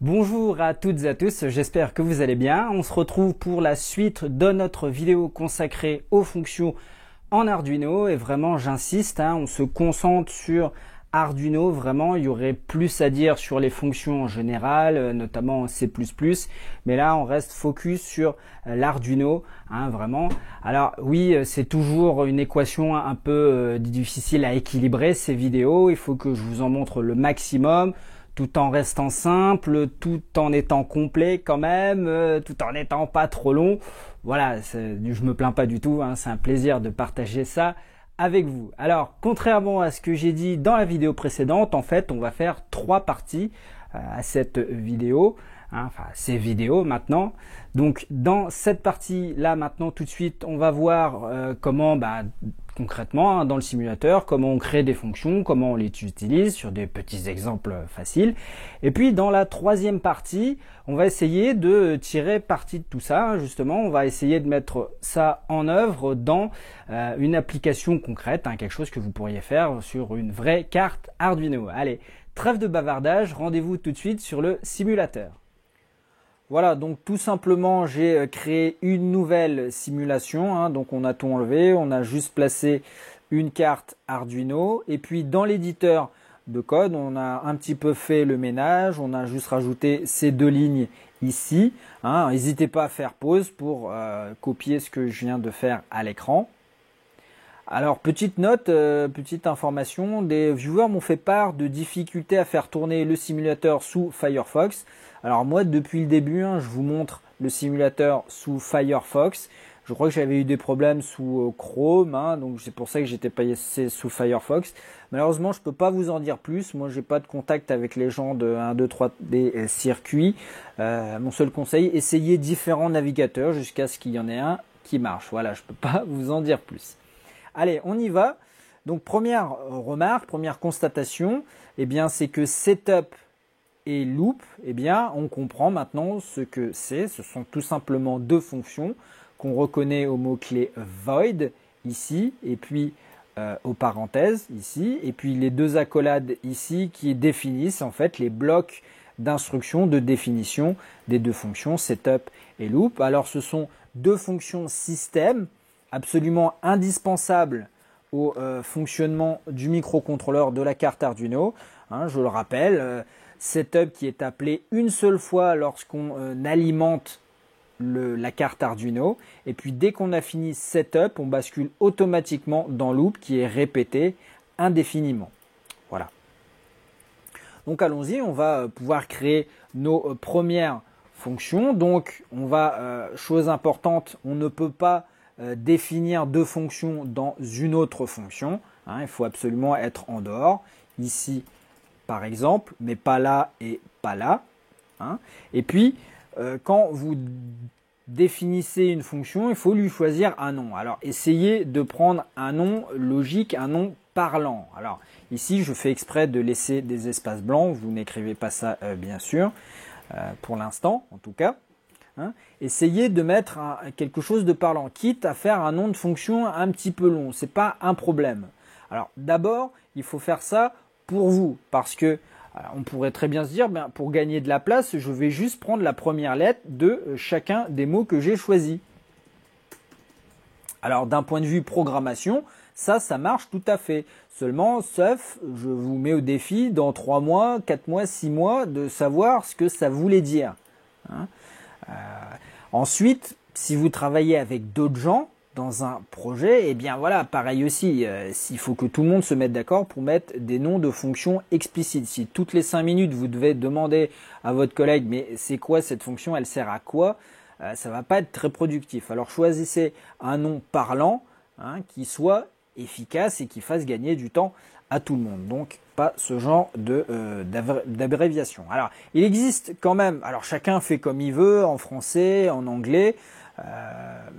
Bonjour à toutes et à tous, j'espère que vous allez bien. On se retrouve pour la suite de notre vidéo consacrée aux fonctions en Arduino. Et vraiment, j'insiste, on se concentre sur Arduino. Vraiment, il y aurait plus à dire sur les fonctions en général, notamment en C++. Mais là, on reste focus sur l'Arduino, vraiment. Alors oui, c'est toujours une équation un peu difficile à équilibrer, ces vidéos. Il faut que je vous en montre le maximum, tout en restant simple, tout en étant complet quand même, tout en n'étant pas trop long. Voilà, je me plains pas du tout, c'est un plaisir de partager ça avec vous. Alors, contrairement à ce que j'ai dit dans la vidéo précédente, en fait, on va faire 3 parties à cette vidéo, enfin ces vidéos maintenant. Donc, dans cette partie-là, maintenant, tout de suite, on va voir comment, concrètement, dans le simulateur, comment on crée des fonctions, comment on les utilise sur des petits exemples faciles. Et puis dans la troisième partie, on va essayer de tirer parti de tout ça. Justement, on va essayer de mettre ça en œuvre dans une application concrète, quelque chose que vous pourriez faire sur une vraie carte Arduino. Allez, trêve de bavardage, rendez-vous tout de suite sur le simulateur. Voilà, donc tout simplement, j'ai créé une nouvelle simulation. Donc on a tout enlevé, on a juste placé une carte Arduino. Et puis dans l'éditeur de code, on a un petit peu fait le ménage. On a juste rajouté ces 2 lignes ici. N'hésitez pas à faire pause pour copier ce que je viens de faire à l'écran. Alors, petite note, petite information, des viewers m'ont fait part de difficultés à faire tourner le simulateur sous Firefox. Alors moi, depuis le début, je vous montre le simulateur sous Firefox. Je crois que j'avais eu des problèmes sous Chrome, donc c'est pour ça que j'étais passé sous Firefox. Malheureusement, je ne peux pas vous en dire plus. Moi, j'ai pas de contact avec les gens de 1, 2, 3 des circuits. Mon seul conseil, essayez différents navigateurs jusqu'à ce qu'il y en ait un qui marche. Voilà, je ne peux pas vous en dire plus. Allez, on y va. Donc première remarque, première constatation, c'est que setup et loop, on comprend maintenant ce que c'est. Ce sont tout simplement 2 fonctions qu'on reconnaît au mot-clé void ici, et puis aux parenthèses ici, et puis les 2 accolades ici qui définissent en fait les blocs d'instruction de définition des 2 fonctions setup et loop. Alors ce sont 2 fonctions système absolument indispensable au fonctionnement du microcontrôleur de la carte Arduino. Je le rappelle, setup qui est appelé une seule fois lorsqu'on alimente la carte Arduino. Et puis dès qu'on a fini setup, on bascule automatiquement dans loop qui est répété indéfiniment. Voilà. Donc allons-y, on va pouvoir créer nos premières fonctions. Donc on va, chose importante, on ne peut pas définir 2 fonctions dans une autre fonction. Il faut absolument être en dehors. Ici, par exemple, mais pas là et pas là. Et puis, quand vous définissez une fonction, il faut lui choisir un nom. Alors, essayez de prendre un nom logique, un nom parlant. Alors, ici, je fais exprès de laisser des espaces blancs. Vous n'écrivez pas ça, bien sûr, pour l'instant, en tout cas. Essayez de mettre quelque chose de parlant, quitte à faire un nom de fonction un petit peu long. Ce n'est pas un problème. Alors d'abord, il faut faire ça pour vous, parce que on pourrait très bien se dire, pour gagner de la place, je vais juste prendre la première lettre de chacun des mots que j'ai choisis. Alors d'un point de vue programmation, ça marche tout à fait. Seulement, sauf, je vous mets au défi dans 3 mois, 4 mois, 6 mois, de savoir ce que ça voulait dire. Ensuite, si vous travaillez avec d'autres gens dans un projet, voilà, pareil aussi, il faut que tout le monde se mette d'accord pour mettre des noms de fonctions explicites. Si toutes les 5 minutes vous devez demander à votre collègue, mais c'est quoi cette fonction, elle sert à quoi, ça va pas être très productif. Alors choisissez un nom parlant qui soit efficace et qui fasse gagner du temps à tout le monde. Donc pas ce genre d'abréviation. Alors il existe quand même, alors chacun fait comme il veut, en français, en anglais,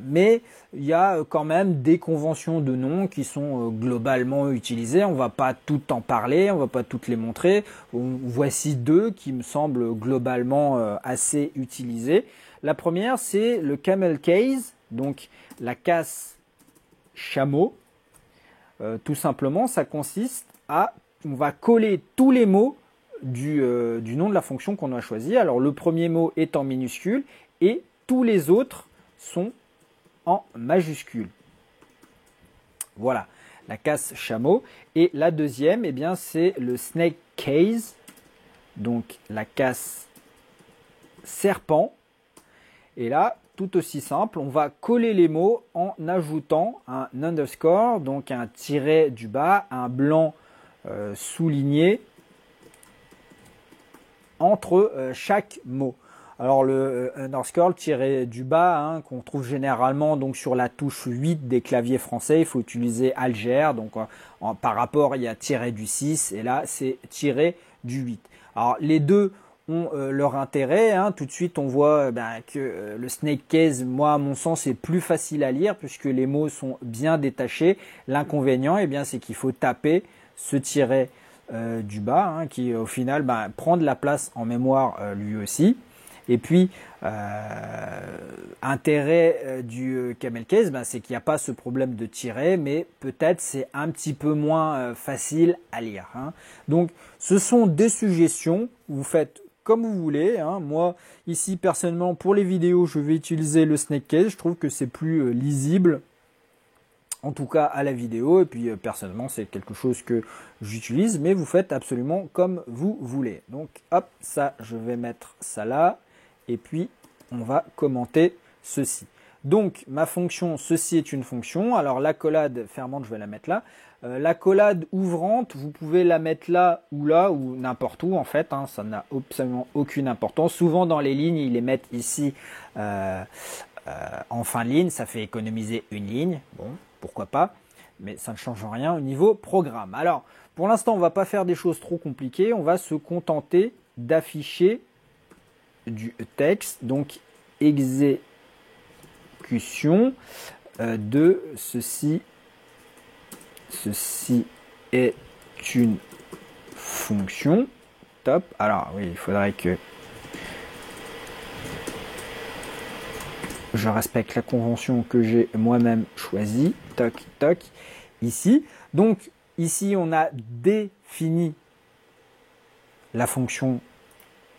mais il y a quand même des conventions de noms qui sont globalement utilisées. On va pas tout en parler, on va pas toutes les montrer. Voici 2 qui me semblent globalement assez utilisées. La première, c'est le camel case, donc la casse chameau. Tout simplement, ça consiste à, on va coller tous les mots du nom de la fonction qu'on a choisi. Alors le premier mot est en minuscule et tous les autres sont en majuscule. Voilà, la casse chameau. Et la deuxième, eh bien, c'est le snake case, donc la casse serpent. Et là, tout aussi simple, on va coller les mots en ajoutant un underscore, donc un tiret du bas, un blanc souligné entre chaque mot. Alors le underscore, le tiret du bas, hein, qu'on trouve généralement donc sur la touche 8 des claviers français, il faut utiliser Algère, donc par rapport il y a tiret du 6 et là c'est tiret du 8. Alors les deux ont leur intérêt, hein. Tout de suite on voit que le snake case, moi à mon sens, est plus facile à lire puisque les mots sont bien détachés. L'inconvénient, eh bien, c'est qu'il faut taper ce tiret du bas, hein, qui au final prend de la place en mémoire lui aussi. Et puis, intérêt du camel case, c'est qu'il n'y a pas ce problème de tiret, mais peut-être c'est un petit peu moins facile à lire, hein. Donc, ce sont des suggestions. Vous faites comme vous voulez, hein. Moi, ici, personnellement, pour les vidéos, je vais utiliser le snake case. Je trouve que c'est plus lisible, en tout cas à la vidéo. Et puis, personnellement, c'est quelque chose que j'utilise, mais vous faites absolument comme vous voulez. Donc, hop, ça, je vais mettre ça là. Et puis, on va commenter ceci. Donc, ma fonction, ceci est une fonction. Alors, l'accolade fermante, je vais la mettre là. L'accolade ouvrante, vous pouvez la mettre là ou n'importe où en fait, hein, ça n'a absolument aucune importance. Souvent dans les lignes, ils les mettent ici en fin de ligne, ça fait économiser une ligne. Bon, pourquoi pas, mais ça ne change rien au niveau programme. Alors, pour l'instant, on ne va pas faire des choses trop compliquées, on va se contenter d'afficher du texte, donc exécution de ceci. Ceci est une fonction. Top. Alors oui, il faudrait que je respecte la convention que j'ai moi-même choisie. Toc, toc. Ici. Donc ici, on a défini la fonction.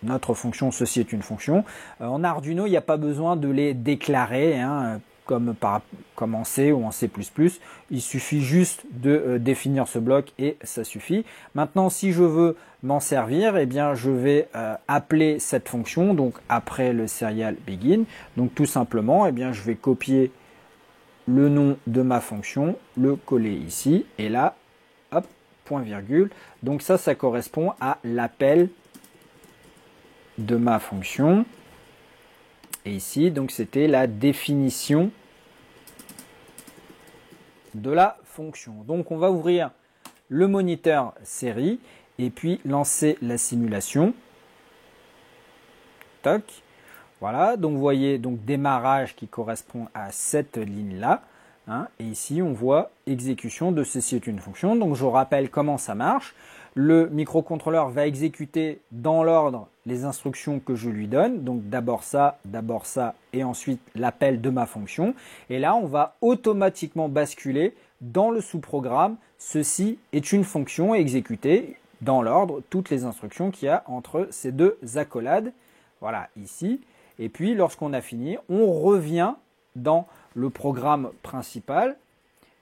Notre fonction, ceci est une fonction. En Arduino, il n'y a pas besoin de les déclarer, hein, comme en C ou en C++. Il suffit juste de définir ce bloc et ça suffit. Maintenant, si je veux m'en servir, eh bien, je vais appeler cette fonction, donc après le serial begin. Donc tout simplement, eh bien, je vais copier le nom de ma fonction, le coller ici, et là, hop, point virgule. Donc ça correspond à l'appel de ma fonction. Et ici, donc c'était la définition de la fonction. Donc on va ouvrir le moniteur série et puis lancer la simulation. Toc. Voilà, donc vous voyez donc démarrage qui correspond à cette ligne-là. Hein, et ici, on voit exécution de ceci est une fonction. Donc je rappelle comment ça marche. Le microcontrôleur va exécuter dans l'ordre les instructions que je lui donne. Donc d'abord ça et ensuite l'appel de ma fonction. Et là, on va automatiquement basculer dans le sous-programme. Ceci est une fonction et exécuter dans l'ordre toutes les instructions qu'il y a entre ces deux accolades. Voilà, ici. Et puis lorsqu'on a fini, on revient dans le programme principal.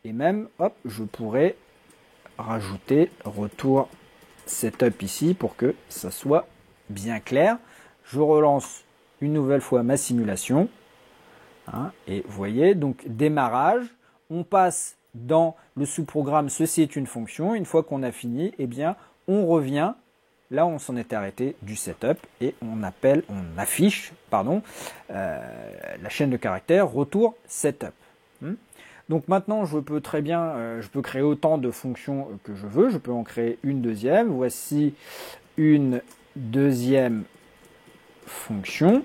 Et même, hop, je pourrais rajouter retour setup ici pour que ça soit bien clair. Je relance une nouvelle fois ma simulation. Hein, et vous voyez, donc démarrage, on passe dans le sous-programme ceci est une fonction. Une fois qu'on a fini, eh bien, on revient là où on s'en est arrêté du setup et on affiche la chaîne de caractères retour setup. Donc maintenant, je peux très bien, je peux créer autant de fonctions que je veux. Je peux en créer une deuxième. Voici une deuxième fonction.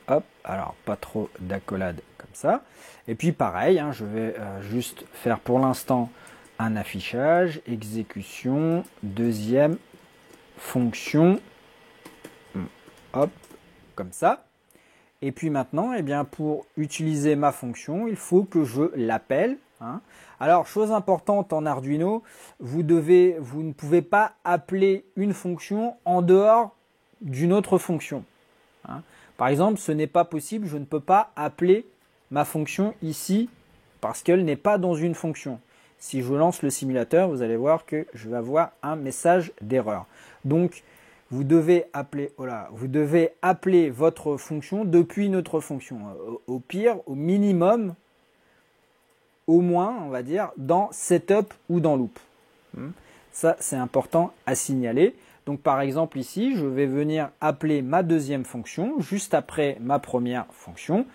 Hop, alors pas trop d'accolade comme ça. Et puis pareil, hein, je vais juste faire pour l'instant un affichage, exécution, deuxième fonction. Hop, comme ça. Et puis maintenant, eh bien, pour utiliser ma fonction, il faut que je l'appelle. Hein. Alors, chose importante en Arduino, vous ne pouvez pas appeler une fonction en dehors d'une autre fonction. Hein. Par exemple, ce n'est pas possible, je ne peux pas appeler ma fonction ici parce qu'elle n'est pas dans une fonction. Si je lance le simulateur, vous allez voir que je vais avoir un message d'erreur. Donc, vous devez appeler votre fonction depuis une autre fonction. Au pire, au minimum, au moins, on va dire, dans setup ou dans loop. Ça, c'est important à signaler. Donc, par exemple, ici, je vais venir appeler ma deuxième fonction juste après ma première fonction.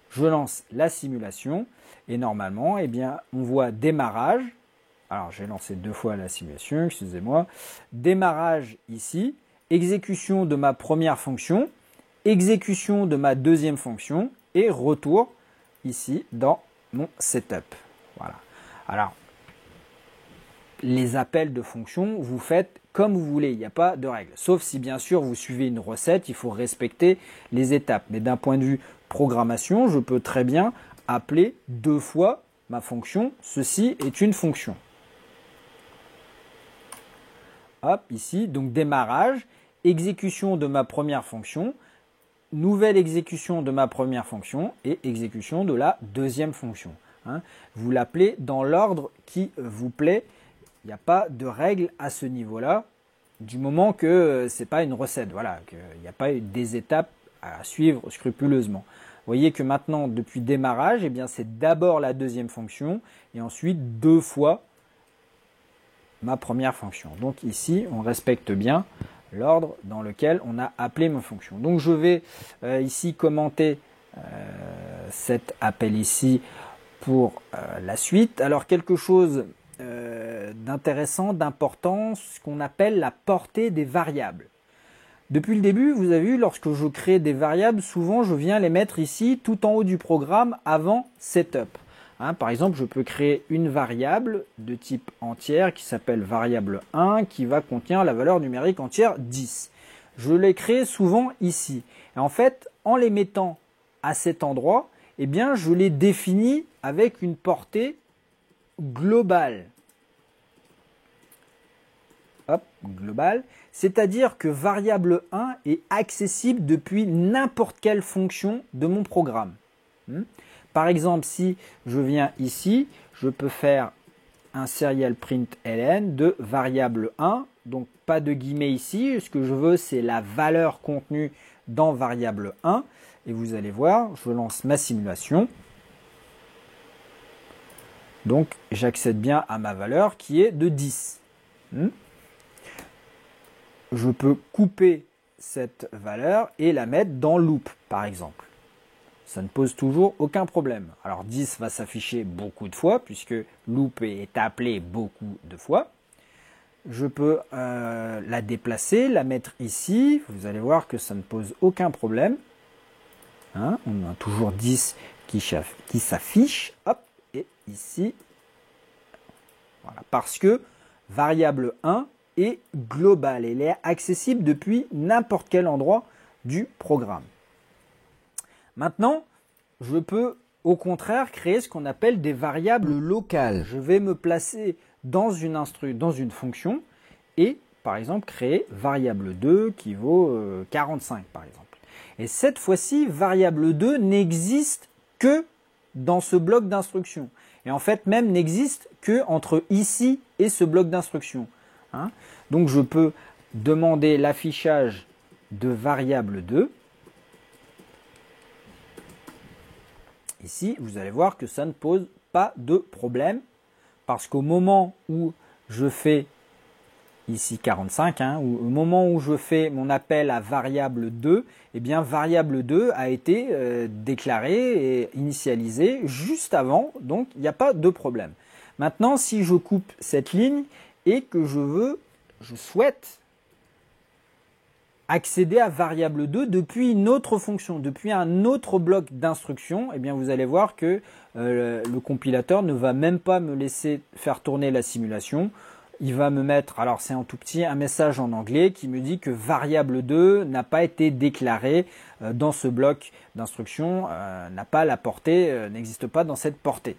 Je lance la simulation et normalement, eh bien, on voit démarrage. Alors, j'ai lancé 2 fois la simulation, excusez-moi. Démarrage ici, exécution de ma première fonction, exécution de ma deuxième fonction et retour ici dans mon setup. Voilà. Alors, les appels de fonctions, vous faites comme vous voulez, il n'y a pas de règle. Sauf si bien sûr vous suivez une recette, il faut respecter les étapes. Mais d'un point de vue programmation, je peux très bien appeler 2 fois ma fonction. Ceci est une fonction. Hop, ici, donc démarrage, exécution de ma première fonction, nouvelle exécution de ma première fonction et exécution de la deuxième fonction. Hein. Vous l'appelez dans l'ordre qui vous plaît. Il n'y a pas de règle à ce niveau-là, du moment que ce n'est pas une recette, voilà, qu'il n'y a pas des étapes à suivre scrupuleusement. Vous voyez que maintenant, depuis démarrage, eh bien, c'est d'abord la deuxième fonction et ensuite 2 fois ma première fonction. Donc ici, on respecte bien l'ordre dans lequel on a appelé ma fonction. Donc je vais ici commenter cet appel ici pour la suite. Alors quelque chose d'intéressant, d'important, ce qu'on appelle la portée des variables. Depuis le début, vous avez vu, lorsque je crée des variables, souvent je viens les mettre ici tout en haut du programme avant setup. Hein, par exemple, je peux créer une variable de type entière qui s'appelle variable 1 qui va contenir la valeur numérique entière 10. Je les crée souvent ici. Et en fait, en les mettant à cet endroit, eh bien, je les définis avec une portée globale. Hop, globale. C'est-à-dire que variable 1 est accessible depuis n'importe quelle fonction de mon programme. Par exemple, si je viens ici, je peux faire un serial print ln de variable 1. Donc, pas de guillemets ici. Ce que je veux, c'est la valeur contenue dans variable 1. Et vous allez voir, je lance ma simulation. Donc, j'accède bien à ma valeur qui est de 10. Je peux couper cette valeur et la mettre dans loop, par exemple. Ça ne pose toujours aucun problème. Alors 10 va s'afficher beaucoup de fois, puisque loop est appelé beaucoup de fois. Je peux la déplacer, la mettre ici. Vous allez voir que ça ne pose aucun problème. Hein, on a toujours 10 qui s'affiche. Hop, et ici. Voilà, parce que variable 1 est globale. Elle est accessible depuis n'importe quel endroit du programme. Maintenant, je peux au contraire créer ce qu'on appelle des variables locales. Je vais me placer dans une fonction et par exemple créer variable 2 qui vaut 45 par exemple. Et cette fois-ci, variable 2 n'existe que dans ce bloc d'instruction. Et en fait même n'existe que entre ici et ce bloc d'instruction. Hein. Donc je peux demander l'affichage de variable 2. Ici, vous allez voir que ça ne pose pas de problème parce qu'au moment où je fais ici 45, hein, au moment où je fais mon appel à variable 2, eh bien variable 2 a été déclarée et initialisée juste avant, donc il n'y a pas de problème. Maintenant, si je coupe cette ligne et que je souhaite accéder à variable 2 depuis une autre fonction, depuis un autre bloc d'instruction, eh bien vous allez voir que le compilateur ne va même pas me laisser faire tourner la simulation. Il va me mettre, alors c'est en tout petit, un message en anglais qui me dit que variable 2 n'a pas été déclaré dans ce bloc d'instruction, n'a pas la portée, n'existe pas dans cette portée.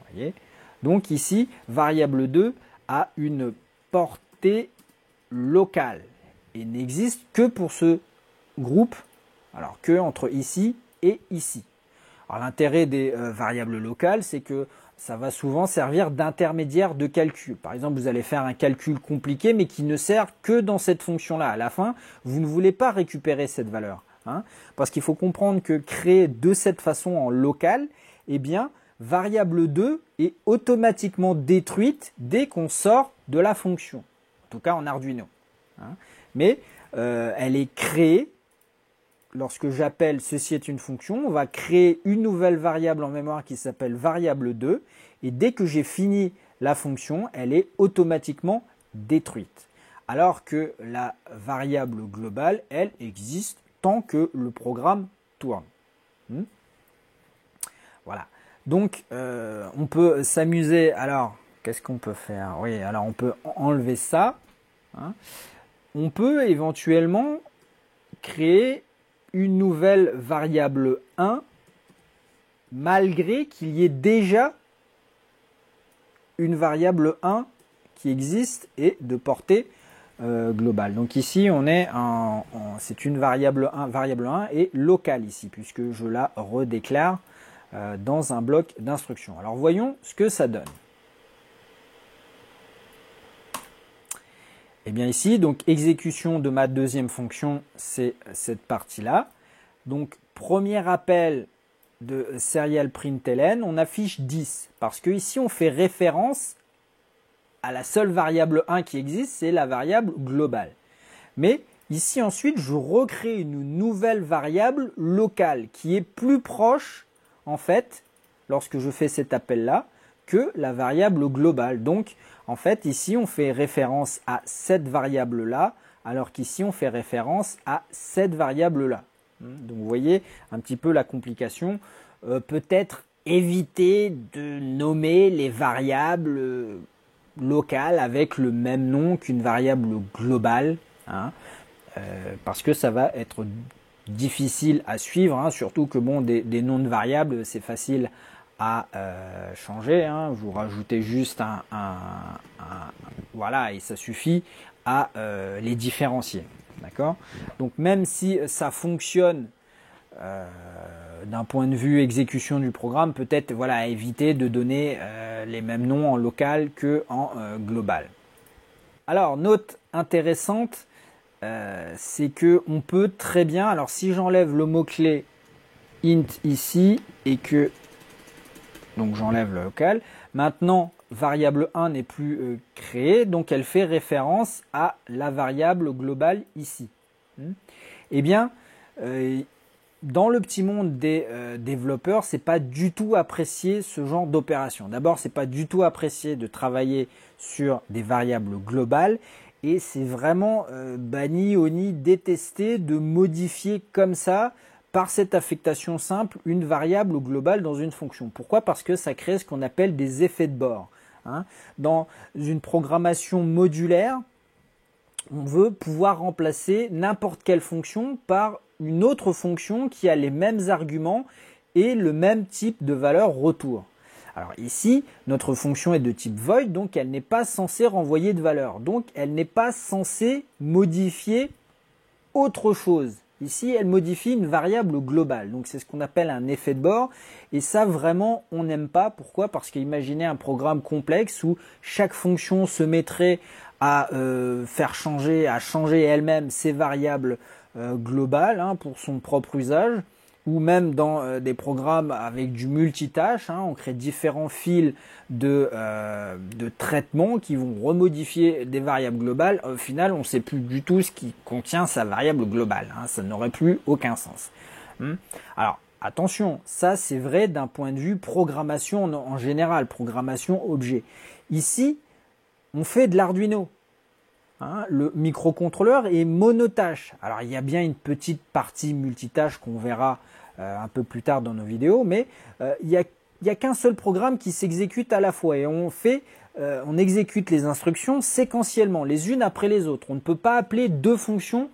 Vous voyez ? Donc ici, variable 2 a une portée locale et n'existe que pour ce groupe, alors que entre ici et ici. Alors l'intérêt des variables locales, c'est que ça va souvent servir d'intermédiaire de calcul. Par exemple, vous allez faire un calcul compliqué, mais qui ne sert que dans cette fonction-là. À la fin, vous ne voulez pas récupérer cette valeur. Parce qu'il faut comprendre que créer de cette façon en local, eh bien, variable 2 est automatiquement détruite dès qu'on sort de la fonction. En tout cas en Arduino. Mais elle est créée. Lorsque j'appelle ceci est une fonction, on va créer une nouvelle variable en mémoire qui s'appelle variable 2 et dès que j'ai fini la fonction, elle est automatiquement détruite. Alors que la variable globale, elle existe tant que le programme tourne. Voilà. Donc on peut s'amuser. Alors, qu'est-ce qu'on peut faire? Oui, alors on peut enlever ça. On peut éventuellement créer une nouvelle variable 1 malgré qu'il y ait déjà une variable 1 qui existe et de portée globale. Donc ici on est c'est une variable 1 est locale ici puisque je la redéclare dans un bloc d'instructions. Alors voyons ce que ça donne. Et bien ici, donc exécution de ma deuxième fonction, c'est cette partie-là. Donc premier appel de serial println, on affiche 10 parce que ici on fait référence à la seule variable 1 qui existe, c'est la variable globale. Mais ici ensuite, je recrée une nouvelle variable locale qui est plus proche en fait, lorsque je fais cet appel-là, que la variable globale. Donc en fait, ici, on fait référence à cette variable-là, alors qu'ici, on fait référence à cette variable-là. Donc, vous voyez un petit peu la complication. Peut-être éviter de nommer les variables locales avec le même nom qu'une variable globale, parce que ça va être difficile à suivre, surtout que bon, des noms de variables, c'est facile à changer, vous rajoutez juste voilà, et ça suffit à les différencier, d'accord? Donc même si ça fonctionne d'un point de vue exécution du programme, peut-être voilà, éviter de donner les mêmes noms en local que en global. Alors note intéressante, c'est que on peut très bien, alors si j'enlève le mot-clé int ici et que donc j'enlève le local. Maintenant, variable 1 n'est plus créée, donc elle fait référence à la variable globale ici. Eh bien, dans le petit monde des développeurs, c'est pas du tout apprécié ce genre d'opération. D'abord, c'est pas du tout apprécié de travailler sur des variables globales et c'est vraiment banni, honni, détesté de modifier comme ça par cette affectation simple, une variable globale dans une fonction. Pourquoi? Parce que ça crée ce qu'on appelle des effets de bord. Dans une programmation modulaire, on veut pouvoir remplacer n'importe quelle fonction par une autre fonction qui a les mêmes arguments et le même type de valeur retour. Alors ici, notre fonction est de type void, donc elle n'est pas censée renvoyer de valeur. Donc elle n'est pas censée modifier autre chose. Ici, elle modifie une variable globale. Donc, c'est ce qu'on appelle un effet de bord. Et ça, vraiment, on n'aime pas. Pourquoi? Parce qu'imaginez un programme complexe où chaque fonction se mettrait à changer elle-même ses variables globales pour son propre usage. Ou même dans des programmes avec du multitâche, on crée différents fils de traitement qui vont remodifier des variables globales. Au final, on ne sait plus du tout ce qui contient sa variable globale. Ça n'aurait plus aucun sens. Alors, attention, ça c'est vrai d'un point de vue programmation en général, programmation objet. Ici, on fait de l'Arduino. Le microcontrôleur est monotâche. Alors il y a bien une petite partie multitâche qu'on verra un peu plus tard dans nos vidéos, mais il n'y a qu'un seul programme qui s'exécute à la fois et on exécute les instructions séquentiellement, les unes après les autres. On ne peut pas appeler deux fonctions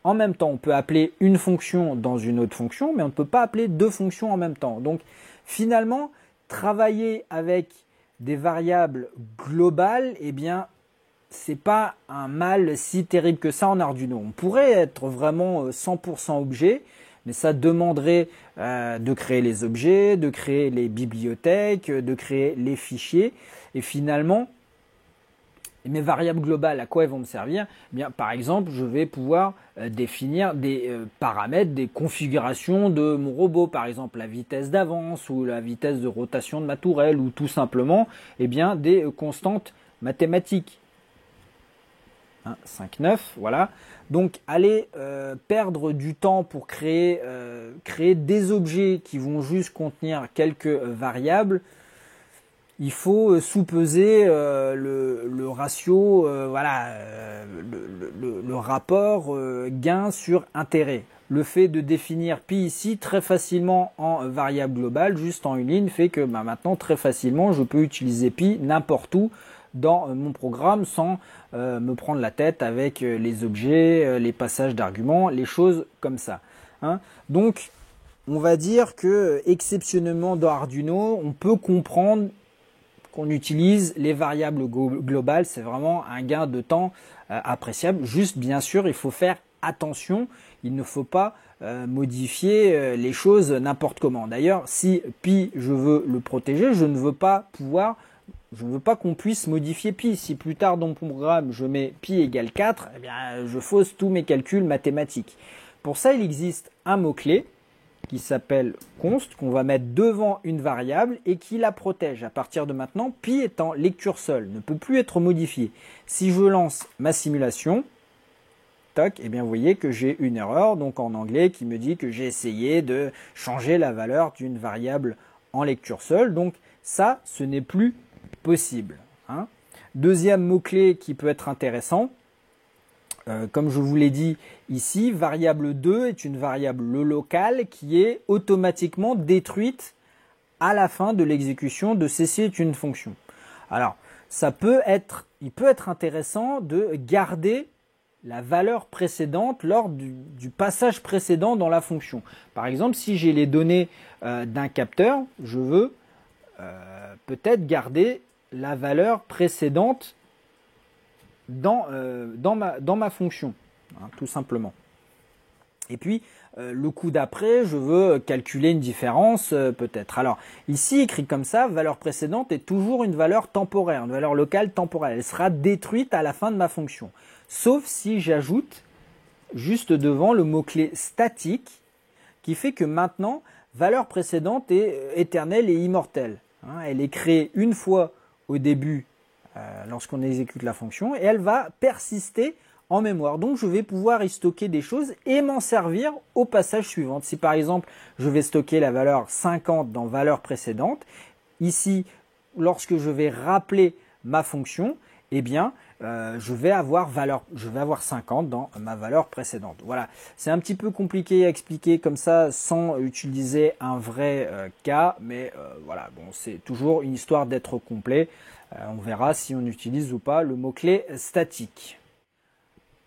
en même temps. On peut appeler une fonction dans une autre fonction, mais on ne peut pas appeler deux fonctions en même temps. Donc finalement, travailler avec des variables globales, eh bien, c'est pas un mal si terrible que ça en Arduino. On pourrait être vraiment 100% objet, mais ça demanderait de créer les objets, de créer les bibliothèques, de créer les fichiers. Et finalement, mes variables globales, à quoi elles vont me servir? Eh bien, par exemple, je vais pouvoir définir des paramètres, des configurations de mon robot, par exemple la vitesse d'avance ou la vitesse de rotation de ma tourelle, ou tout simplement eh bien, des constantes mathématiques. 5, 9, voilà. Donc, aller perdre du temps pour créer des objets qui vont juste contenir quelques variables, il faut sous-peser le ratio, voilà, le rapport gain sur intérêt. Le fait de définir pi ici très facilement en variable globale, juste en une ligne, fait que maintenant très facilement je peux utiliser pi n'importe où dans mon programme sans me prendre la tête avec les objets, les passages d'arguments, les choses comme ça. Hein. Donc on va dire que exceptionnellement dans Arduino, on peut comprendre qu'on utilise les variables globales, c'est vraiment un gain de temps appréciable. Juste, bien sûr, il faut faire attention, il ne faut pas modifier les choses n'importe comment. D'ailleurs, si pi, je veux le protéger, je ne veux pas qu'on puisse modifier pi. Si plus tard dans mon programme, je mets pi égale 4, eh bien, je fausse tous mes calculs mathématiques. Pour ça, il existe un mot-clé qui s'appelle const, qu'on va mettre devant une variable et qui la protège. À partir de maintenant, pi étant lecture seule, ne peut plus être modifié. Si je lance ma simulation, toc, eh bien vous voyez que j'ai une erreur, donc en anglais, qui me dit que j'ai essayé de changer la valeur d'une variable en lecture seule. Donc ça, ce n'est plus possible. Hein. Deuxième mot-clé qui peut être intéressant, comme je vous l'ai dit ici, variable 2 est une variable locale qui est automatiquement détruite à la fin de l'exécution de ceci est une fonction. Alors, il peut être intéressant de garder la valeur précédente lors du passage précédent dans la fonction. Par exemple, si j'ai les données d'un capteur, je veux peut-être garder la valeur précédente dans ma fonction, hein, tout simplement. Et puis, le coup d'après, je veux calculer une différence peut-être. Alors, ici, écrit comme ça, valeur précédente est toujours une valeur temporaire, une valeur locale temporaire. Elle sera détruite à la fin de ma fonction. Sauf si j'ajoute juste devant le mot-clé statique, qui fait que maintenant, valeur précédente est éternelle et immortelle. Hein, elle est créée une fois au début lorsqu'on exécute la fonction et elle va persister en mémoire. Donc je vais pouvoir y stocker des choses et m'en servir au passage suivant. Si par exemple je vais stocker la valeur 50 dans valeur précédente, ici lorsque je vais rappeler ma fonction, eh bien je vais avoir 50 dans ma valeur précédente. Voilà, c'est un petit peu compliqué à expliquer comme ça sans utiliser un vrai cas, mais voilà, bon, c'est toujours une histoire d'être complet. On verra si on utilise ou pas le mot-clé statique.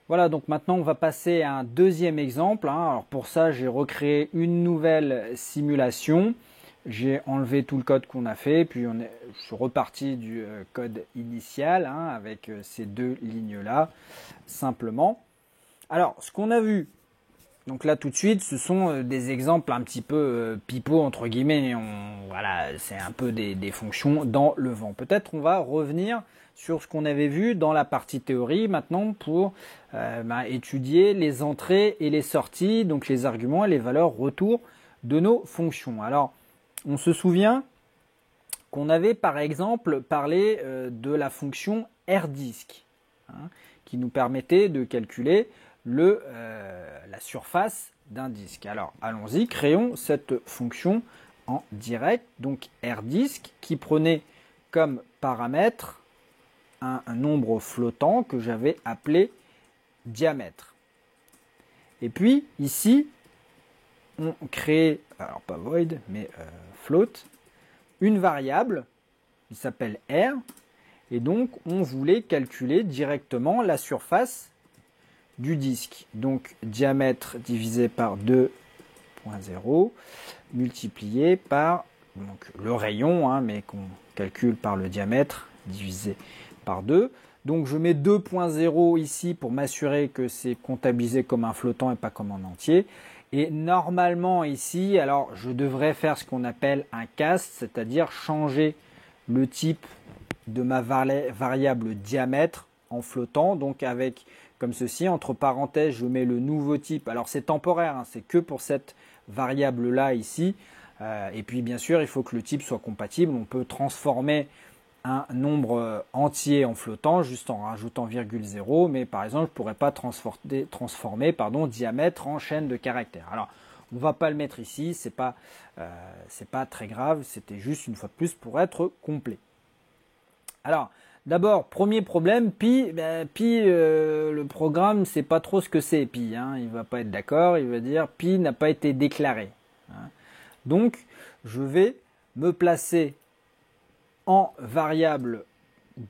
Voilà, donc maintenant on va passer à un deuxième exemple. Hein. Alors pour ça, j'ai recréé une nouvelle simulation. J'ai enlevé tout le code qu'on a fait, puis je suis reparti du code initial hein, avec ces deux lignes-là, simplement. Alors, ce qu'on a vu, donc là tout de suite, ce sont des exemples un petit peu pipeaux, entre guillemets. Voilà, c'est un peu des fonctions dans le vent. Peut-être on va revenir sur ce qu'on avait vu dans la partie théorie maintenant pour étudier les entrées et les sorties, donc les arguments et les valeurs retour de nos fonctions. Alors, on se souvient qu'on avait par exemple parlé de la fonction RDisk, hein, qui nous permettait de calculer la surface d'un disque. Alors allons-y, créons cette fonction en direct, donc RDisk, qui prenait comme paramètre un nombre flottant que j'avais appelé diamètre. Et puis ici, on crée, alors pas void, mais float, une variable qui s'appelle R, et donc on voulait calculer directement la surface du disque. Donc diamètre divisé par 2.0 multiplié par donc le rayon, hein, mais qu'on calcule par le diamètre divisé par 2. Donc je mets 2.0 ici pour m'assurer que c'est comptabilisé comme un flottant et pas comme un entier. Et normalement ici, alors je devrais faire ce qu'on appelle un cast, c'est-à-dire changer le type de ma variable diamètre en flottant, donc avec comme ceci, entre parenthèses, je mets le nouveau type. Alors c'est temporaire, hein, c'est que pour cette variable-là ici. Et puis bien sûr, il faut que le type soit compatible. On peut transformer un nombre entier en flottant juste en rajoutant virgule 0, mais par exemple, je ne pourrais pas transformer diamètre en chaîne de caractères. Alors, on ne va pas le mettre ici, c'est pas très grave, c'était juste une fois de plus pour être complet. Alors, d'abord, premier problème, pi, le programme, c'est pas trop ce que c'est pi, hein, il va pas être d'accord, il va dire pi n'a pas été déclaré. Hein. Donc, je vais me placer en variable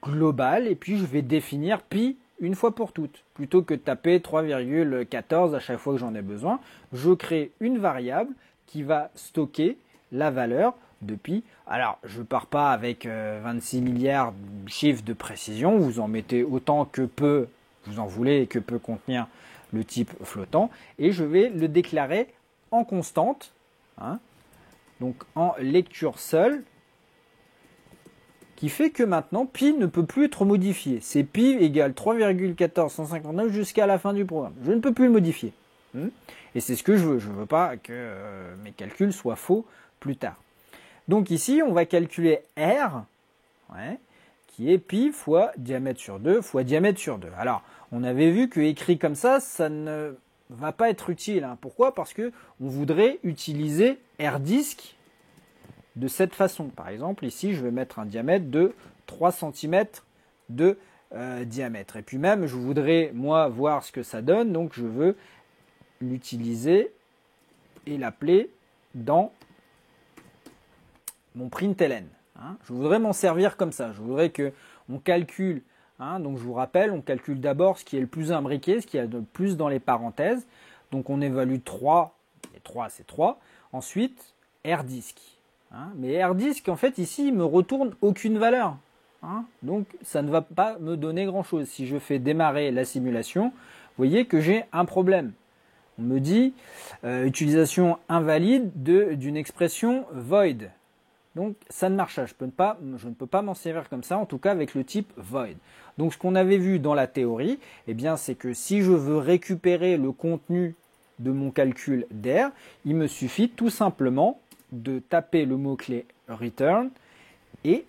globale et puis je vais définir pi une fois pour toutes. Plutôt que de taper 3,14 à chaque fois que j'en ai besoin, je crée une variable qui va stocker la valeur de pi. Alors, je ne pars pas avec 26 milliards de chiffres de précision, vous en mettez autant que peu vous en voulez et que peut contenir le type flottant, et je vais le déclarer en constante, hein, donc en lecture seule, qui fait que maintenant pi ne peut plus être modifié. C'est pi égale 3,1459 jusqu'à la fin du programme. Je ne peux plus le modifier. Et c'est ce que je veux. Je ne veux pas que mes calculs soient faux plus tard. Donc ici, on va calculer R, ouais, qui est pi fois diamètre sur 2 fois diamètre sur 2. Alors, on avait vu que écrit comme ça ne va pas être utile. Hein. Pourquoi? Parce que on voudrait utiliser R disque de cette façon. Par exemple, ici, je vais mettre un diamètre de 3 cm de diamètre. Et puis même, je voudrais, moi, voir ce que ça donne. Donc, je veux l'utiliser et l'appeler dans mon println. Hein. Je voudrais m'en servir comme ça. Je voudrais qu'on calcule. Hein, donc, je vous rappelle, on calcule d'abord ce qui est le plus imbriqué, ce qui est le plus dans les parenthèses. Donc, on évalue 3. Et 3, c'est 3. Ensuite, R disque. Hein, mais RDisk, en fait, ici, il me retourne aucune valeur. Hein, donc, ça ne va pas me donner grand-chose. Si je fais démarrer la simulation, vous voyez que j'ai un problème. On me dit utilisation invalide d'une expression void. Donc, ça ne marche pas. Je ne peux pas m'en servir comme ça, en tout cas avec le type void. Donc, ce qu'on avait vu dans la théorie, eh bien, c'est que si je veux récupérer le contenu de mon calcul d'R, il me suffit tout simplement de taper le mot-clé return et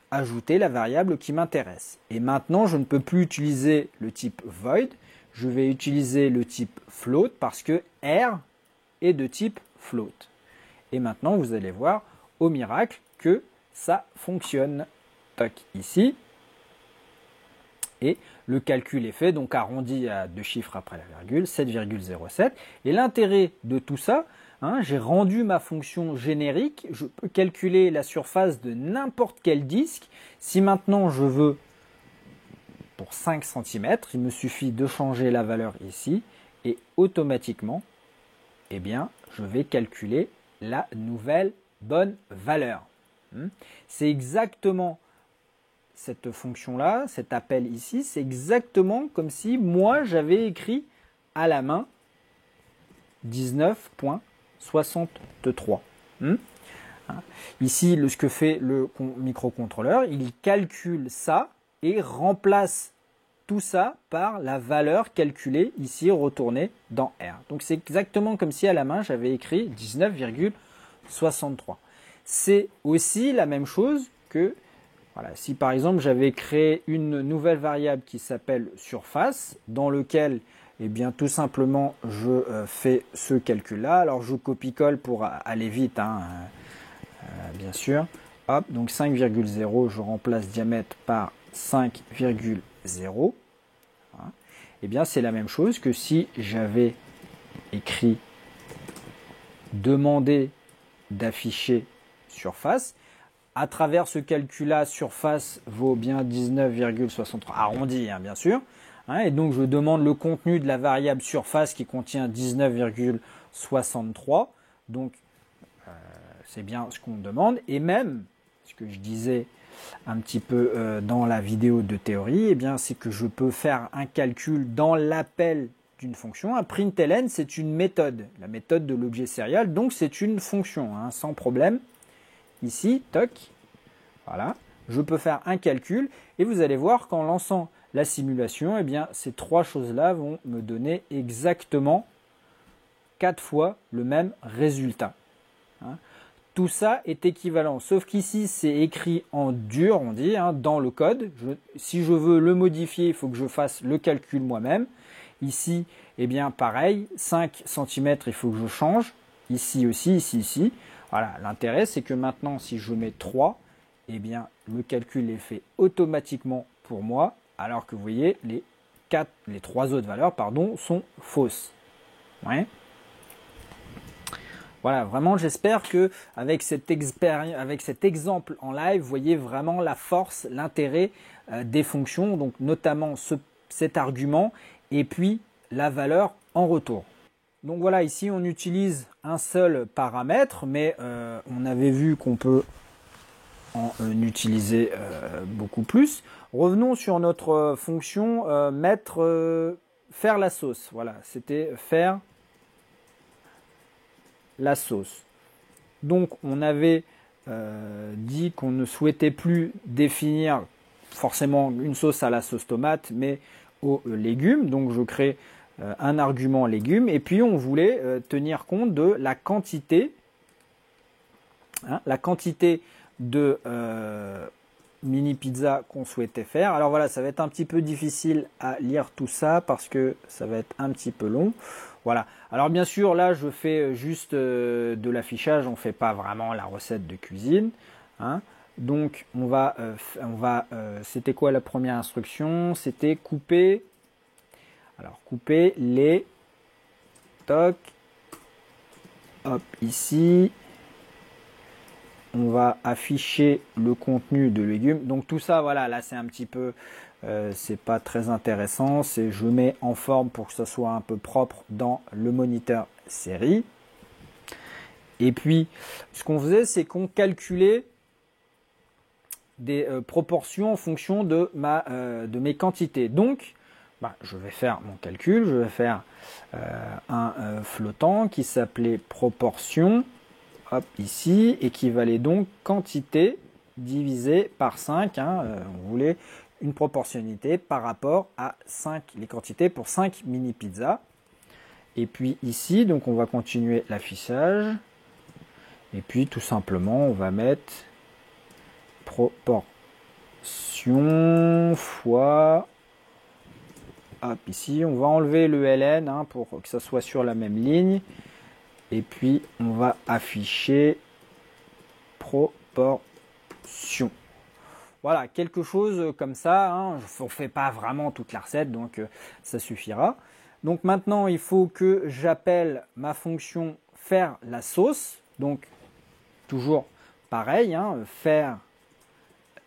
ajouter la variable qui m'intéresse. Et maintenant, je ne peux plus utiliser le type void, je vais utiliser le type float parce que R est de type float. Et maintenant, vous allez voir au miracle que ça fonctionne. Tac, ici. Et le calcul est fait, donc arrondi à 2 chiffres après la virgule, 7,07. Et l'intérêt de tout ça, hein, j'ai rendu ma fonction générique, je peux calculer la surface de n'importe quel disque. Si maintenant je veux pour 5 cm, il me suffit de changer la valeur ici et automatiquement, eh bien, je vais calculer la nouvelle bonne valeur. C'est exactement cette fonction-là, cet appel ici, c'est exactement comme si moi j'avais écrit à la main 19.63. Ici, ce que fait le microcontrôleur, il calcule ça et remplace tout ça par la valeur calculée ici retournée dans R. Donc c'est exactement comme si à la main j'avais écrit 19,63. C'est aussi la même chose que voilà, si par exemple j'avais créé une nouvelle variable qui s'appelle surface, dans lequel eh bien tout simplement je fais ce calcul-là. Alors je copie-colle pour aller vite, hein, bien sûr. Hop, donc 5,0, je remplace diamètre par 5,0. Hein. Eh bien c'est la même chose que si j'avais écrit demander d'afficher surface. À travers ce calcul-là, surface vaut bien 19,63, arrondi hein, bien sûr. Hein, et donc je demande le contenu de la variable surface qui contient 19,63. Donc c'est bien ce qu'on demande. Et même, ce que je disais un petit peu dans la vidéo de théorie, eh bien, c'est que je peux faire un calcul dans l'appel d'une fonction. Un println, c'est une méthode, la méthode de l'objet serial, donc c'est une fonction, hein, sans problème. Ici, toc, voilà, je peux faire un calcul et vous allez voir qu'en lançant la simulation, eh bien, ces trois choses-là vont me donner exactement 4 fois le même résultat. Hein. Tout ça est équivalent, sauf qu'ici c'est écrit en dur, on dit, hein, dans le code. Si je veux le modifier, il faut que je fasse le calcul moi-même. Ici, eh bien pareil, 5 cm, il faut que je change. Ici aussi, ici. Voilà, l'intérêt c'est que maintenant, si je mets 3, eh bien le calcul est fait automatiquement pour moi, alors que vous voyez, les 3 autres valeurs, pardon, sont fausses. Ouais. Voilà, vraiment, j'espère que avec cet exemple en live, vous voyez vraiment la force, l'intérêt des fonctions, donc notamment cet argument et puis la valeur en retour. Donc voilà, ici on utilise un seul paramètre, mais on avait vu qu'on peut en utiliser beaucoup plus. Revenons sur notre fonction faire la sauce. Voilà, c'était faire la sauce. Donc on avait dit qu'on ne souhaitait plus définir forcément une sauce à la sauce tomate, mais aux légumes. Donc je crée un argument légumes et puis on voulait tenir compte de la quantité, hein, la quantité de mini pizza qu'on souhaitait faire. Alors voilà, ça va être un petit peu difficile à lire tout ça parce que ça va être un petit peu long. Voilà. Alors bien sûr, là, je fais juste de l'affichage. On ne fait pas vraiment la recette de cuisine. Hein. Donc, c'était quoi la première instruction? C'était couper. Alors, couper les. Toc. Hop, ici. On va afficher le contenu de légumes. Donc tout ça, voilà, là c'est un petit peu, c'est pas très intéressant. C'est je mets en forme pour que ça soit un peu propre dans le moniteur série. Et puis, ce qu'on faisait, c'est qu'on calculait des proportions en fonction de mes quantités. Donc, je vais faire mon calcul. Je vais faire un flottant qui s'appelait proportion. Hop, ici, et qui valait donc quantité divisé par 5. Hein, on voulait une proportionnalité par rapport à 5, les quantités pour 5 mini pizzas. Et puis ici, donc on va continuer l'affichage. Et puis tout simplement, on va mettre proportion fois. Hop, ici, on va enlever le ln hein, pour que ça soit sur la même ligne. Et puis, on va afficher proportion. Voilà, quelque chose comme ça. Hein. On ne fait pas vraiment toute la recette, donc ça suffira. Donc maintenant, il faut que j'appelle ma fonction faire la sauce. Donc, toujours pareil, hein, faire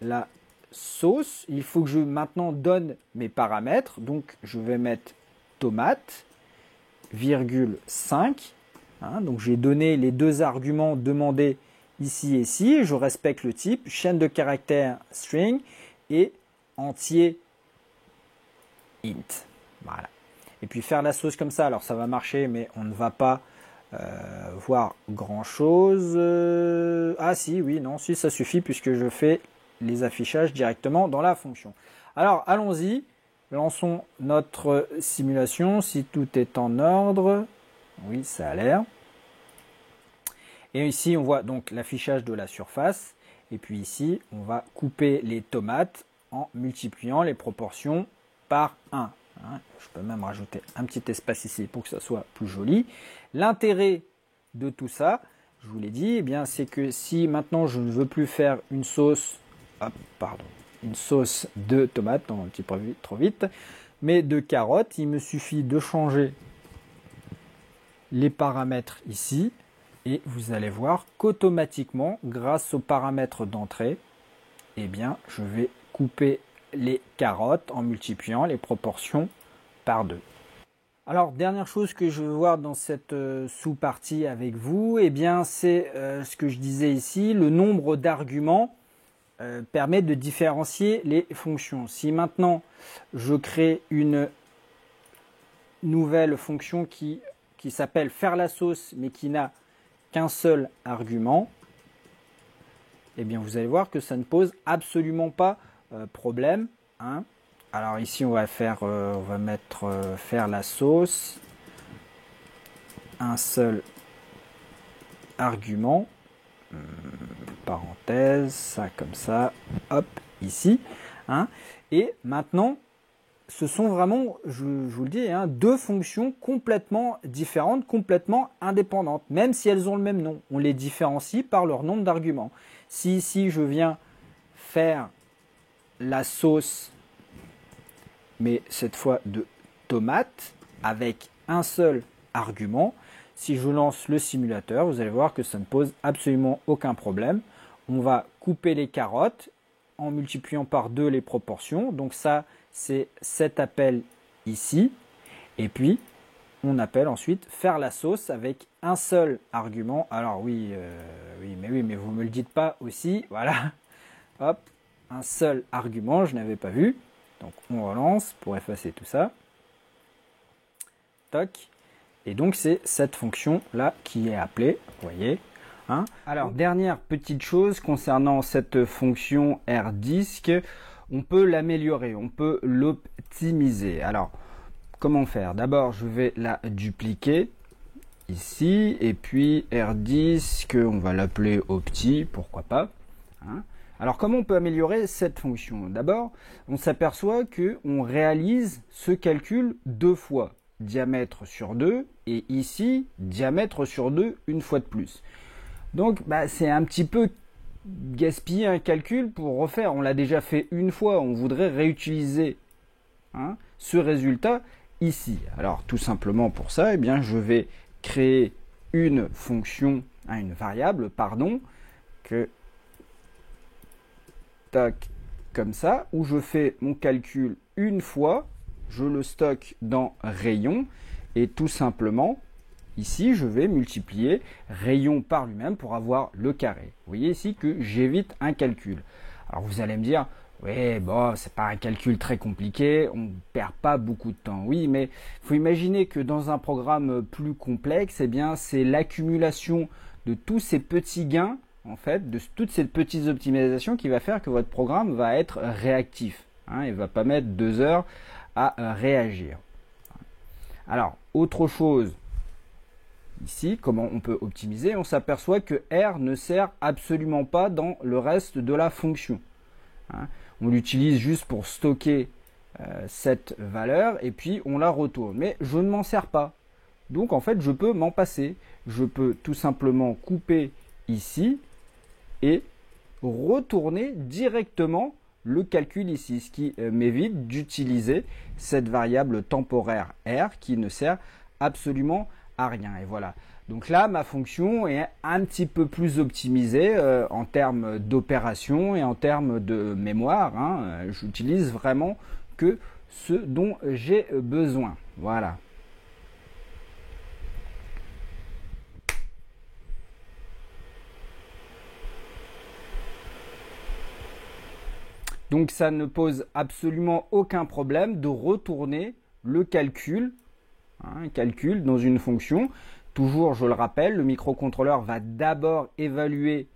la sauce. Il faut que je maintenant donne mes paramètres. Donc, je vais mettre tomate, virgule 5. Hein, donc j'ai donné les deux arguments demandés ici et ici. Je respecte le type, chaîne de caractères string et entier int. Voilà. Et puis faire la sauce comme ça, alors ça va marcher, mais on ne va pas voir grand chose. Ah si, oui, non, si ça suffit puisque je fais les affichages directement dans la fonction. Alors allons-y, lançons notre simulation si tout est en ordre. Oui, ça a l'air. Et ici, on voit donc l'affichage de la surface. Et puis ici, on va couper les tomates en multipliant les proportions par 1. Hein, je peux même rajouter un petit espace ici pour que ça soit plus joli. L'intérêt de tout ça, je vous l'ai dit, eh bien, c'est que si maintenant je ne veux plus faire une sauce, une sauce de tomates, non, un petit peu trop vite, mais de carottes, il me suffit de changer les paramètres ici et vous allez voir qu'automatiquement, grâce aux paramètres d'entrée, eh bien, je vais couper les carottes en multipliant les proportions par 2. Alors, dernière chose que je veux voir dans cette sous-partie avec vous, eh bien, c'est ce que je disais ici, le nombre d'arguments permet de différencier les fonctions. Si maintenant je crée une nouvelle fonction qui s'appelle faire la sauce, mais qui n'a qu'un seul argument, eh bien, vous allez voir que ça ne pose absolument pas problème, hein. Alors ici, on va mettre faire la sauce, un seul argument, parenthèse, ça comme ça, hop, ici, hein. Et maintenant, ce sont vraiment, je vous le dis, hein, deux fonctions complètement différentes, complètement indépendantes, même si elles ont le même nom. On les différencie par leur nombre d'arguments. Si ici, je viens faire la sauce, mais cette fois de tomate, avec un seul argument, si je lance le simulateur, vous allez voir que ça ne pose absolument aucun problème. On va couper les carottes en multipliant par 2 les proportions. Donc ça, c'est cet appel ici. Et puis, on appelle ensuite faire la sauce avec un seul argument. Alors oui, mais vous ne me le dites pas aussi. Voilà, hop, un seul argument, je n'avais pas vu. Donc on relance pour effacer tout ça. Toc. Et donc c'est cette fonction là qui est appelée, vous voyez. Hein. Alors dernière petite chose concernant cette fonction RDisk, on peut l'améliorer, on peut l'optimiser. Alors comment faire? D'abord je vais la dupliquer ici et puis RDisk, on va l'appeler opti, pourquoi pas. Hein. Alors comment on peut améliorer cette fonction? D'abord, on s'aperçoit qu'on réalise ce calcul 2 fois, diamètre sur 2, et ici, diamètre sur 2, une fois de plus. Donc c'est un petit peu gaspiller un calcul pour refaire. On l'a déjà fait une fois, on voudrait réutiliser ce résultat ici. Alors tout simplement pour ça, eh bien, je vais créer une fonction, une variable, pardon, que comme ça, où je fais mon calcul une fois, je le stocke dans rayon et tout simplement, ici, je vais multiplier rayon par lui-même pour avoir le carré. Vous voyez ici que j'évite un calcul. Alors vous allez me dire, oui, bon, c'est pas un calcul très compliqué, on ne perd pas beaucoup de temps. Oui, mais il faut imaginer que dans un programme plus complexe, eh bien, c'est l'accumulation de tous ces petits gains, en fait, de toutes ces petites optimisations qui va faire que votre programme va être réactif. Il ne va pas mettre 2 heures à réagir. Alors, autre chose, ici, comment on peut optimiser? On s'aperçoit que R ne sert absolument pas dans le reste de la fonction. On l'utilise juste pour stocker cette valeur et puis on la retourne. Mais je ne m'en sers pas. Donc en fait, je peux m'en passer. Je peux tout simplement couper ici et retourner directement le calcul ici, ce qui m'évite d'utiliser cette variable temporaire R qui ne sert absolument à rien. Et voilà. Donc là, ma fonction est un petit peu plus optimisée en termes d'opération et en termes de mémoire. J'utilise vraiment que ce dont j'ai besoin. Voilà. Donc ça ne pose absolument aucun problème de retourner le calcul, calcul dans une fonction. Toujours, je le rappelle, le microcontrôleur va d'abord évaluer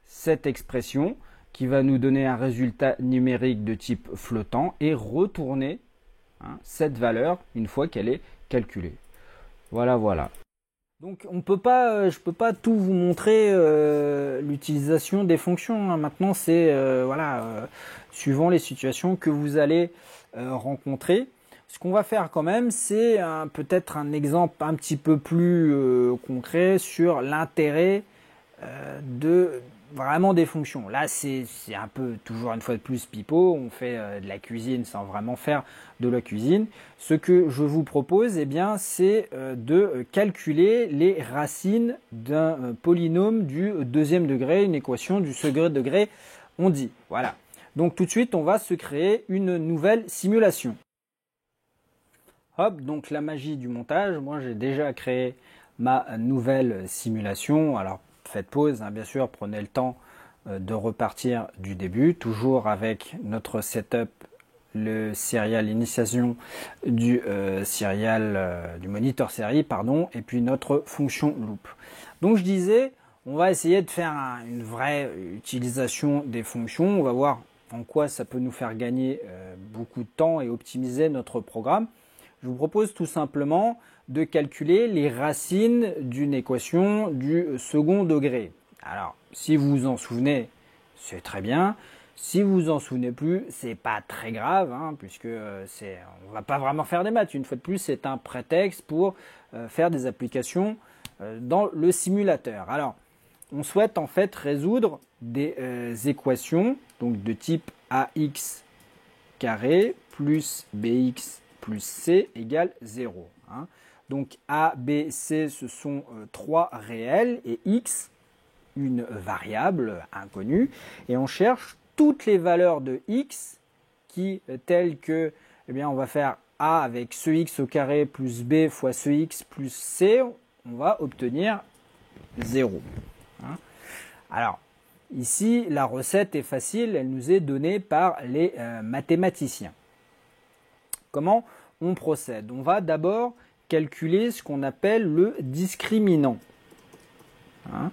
cette expression qui va nous donner un résultat numérique de type flottant et retourner cette valeur une fois qu'elle est calculée. Voilà, voilà. Donc je ne peux pas tout vous montrer l'utilisation des fonctions. Maintenant, c'est suivant les situations que vous allez rencontrer. Ce qu'on va faire quand même, c'est peut-être un exemple un petit peu plus concret sur l'intérêt vraiment des fonctions. Là, c'est un peu, toujours une fois de plus, pipeau. On fait de la cuisine sans vraiment faire de la cuisine. Ce que je vous propose, eh bien, c'est de calculer les racines d'un polynôme du deuxième degré, une équation du second degré, on dit. Voilà. Donc tout de suite, on va se créer une nouvelle simulation. Hop, donc la magie du montage. Moi, j'ai déjà créé ma nouvelle simulation. Alors, faites pause, hein, bien sûr, prenez le temps de repartir du début, toujours avec notre setup, le serial initiation du du monitor série, pardon, et puis notre fonction loop. Donc je disais, on va essayer de faire une vraie utilisation des fonctions. On va voir en quoi ça peut nous faire gagner beaucoup de temps et optimiser notre programme. Je vous propose tout simplement de calculer les racines d'une équation du second degré. Alors, si vous vous en souvenez, c'est très bien. Si vous vous en souvenez plus, c'est pas très grave, hein, puisque on va pas vraiment faire des maths. Une fois de plus, c'est un prétexte pour faire des applications dans le simulateur. Alors, on souhaite en fait résoudre des équations donc de type ax carré plus bx plus c égale 0. Hein. Donc a, b, c, ce sont trois réels et x, une variable inconnue. Et on cherche toutes les valeurs de x qui, telles que, eh bien, on va faire a avec ce x au carré plus b fois ce x plus c, on va obtenir 0. Hein. Alors, ici, la recette est facile, elle nous est donnée par les mathématiciens. Comment on procède? On va d'abord calculer ce qu'on appelle le discriminant. Hein.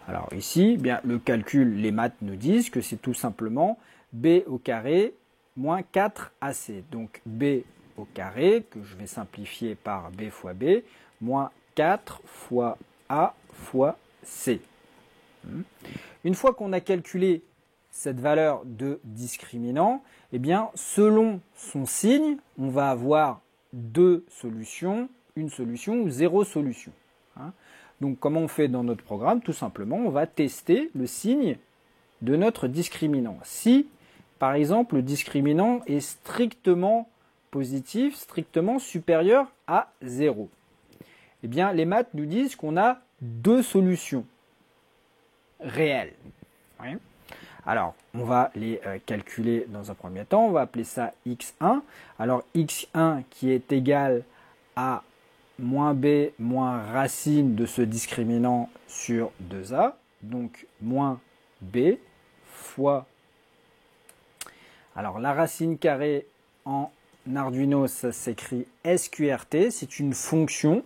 Alors ici, bien, le calcul, les maths nous disent que c'est tout simplement b au carré moins 4ac. Donc b au carré, que je vais simplifier par b fois b, moins 4 fois a fois c. Une fois qu'on a calculé cette valeur de discriminant, eh bien, selon son signe, on va avoir deux solutions, une solution ou zéro solution. Hein. Donc, comment on fait dans notre programme? Tout simplement, on va tester le signe de notre discriminant. Si, par exemple, le discriminant est strictement positif, strictement supérieur à 0, eh bien, les maths nous disent qu'on a deux solutions réelles. Oui. Alors, on va les calculer dans un premier temps. On va appeler ça x1. Alors, x1 qui est égal à moins b moins racine de ce discriminant sur 2a. Donc, moins b fois... Alors, la racine carrée en Arduino, ça s'écrit sqrt. C'est une fonction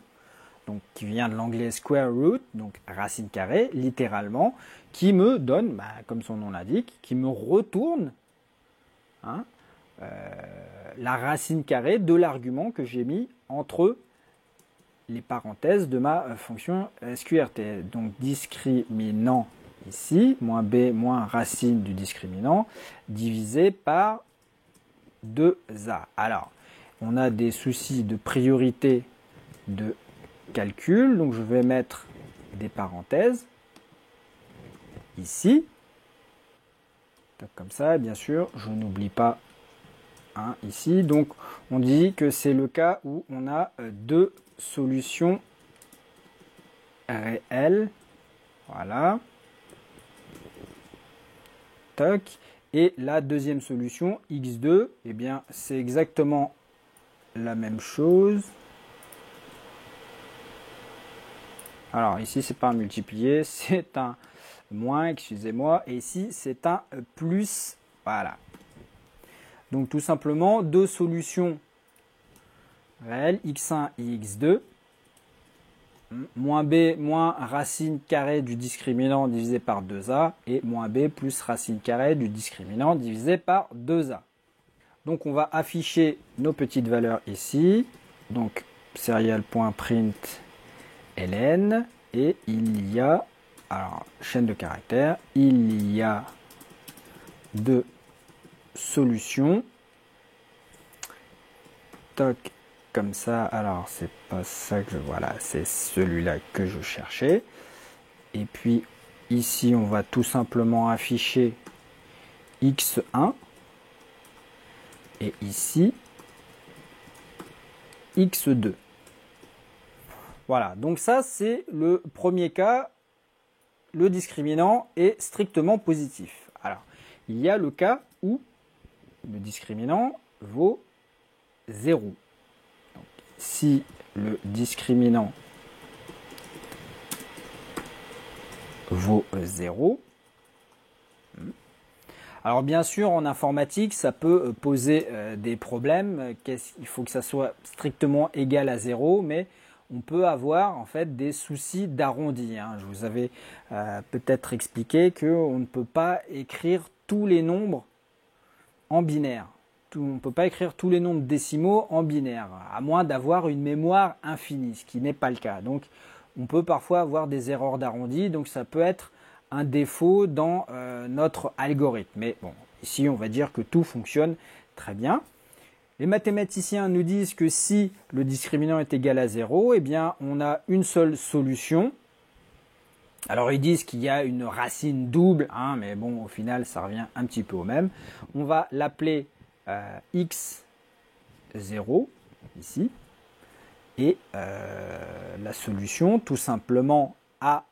donc qui vient de l'anglais square root, donc racine carrée, littéralement, qui me donne, comme son nom l'indique, qui me retourne hein, la racine carrée de l'argument que j'ai mis entre les parenthèses de ma fonction sqrt. Donc discriminant ici, moins b moins racine du discriminant, divisé par 2a. Alors, on a des soucis de priorité de calcul, donc je vais mettre des parenthèses ici, comme ça, bien sûr, je n'oublie pas ici, donc on dit que c'est le cas où on a deux solutions réelles, voilà, toc, et la deuxième solution, x2, eh bien c'est exactement la même chose. Alors ici, c'est pas un multiplié, c'est un moins, excusez-moi. Et ici, c'est un plus. Voilà. Donc tout simplement, deux solutions réelles, x1 et x2. Moins b moins racine carrée du discriminant divisé par 2a. Et moins b plus racine carrée du discriminant divisé par 2a. Donc on va afficher nos petites valeurs ici. Donc serial.print ln, et il y a, alors chaîne de caractères, il y a deux solutions, toc, comme ça. Alors c'est pas ça que voilà, c'est celui-là que je cherchais. Et puis ici on va tout simplement afficher x1 et ici x2. Voilà, donc ça c'est le premier cas, le discriminant est strictement positif. Alors, il y a le cas où le discriminant vaut 0. Donc si le discriminant vaut 0. Alors bien sûr, en informatique, ça peut poser des problèmes. Il faut que ça soit strictement égal à 0, mais on peut avoir en fait des soucis d'arrondi. Je vous avais peut-être expliqué qu'on ne peut pas écrire tous les nombres en binaire. On ne peut pas écrire tous les nombres décimaux en binaire, à moins d'avoir une mémoire infinie, ce qui n'est pas le cas. Donc on peut parfois avoir des erreurs d'arrondi, donc ça peut être un défaut dans notre algorithme. Mais bon, ici on va dire que tout fonctionne très bien. Les mathématiciens nous disent que si le discriminant est égal à 0, eh bien on a une seule solution. Alors ils disent qu'il y a une racine double, mais bon au final ça revient un petit peu au même. On va l'appeler x0 ici. Et la solution tout simplement à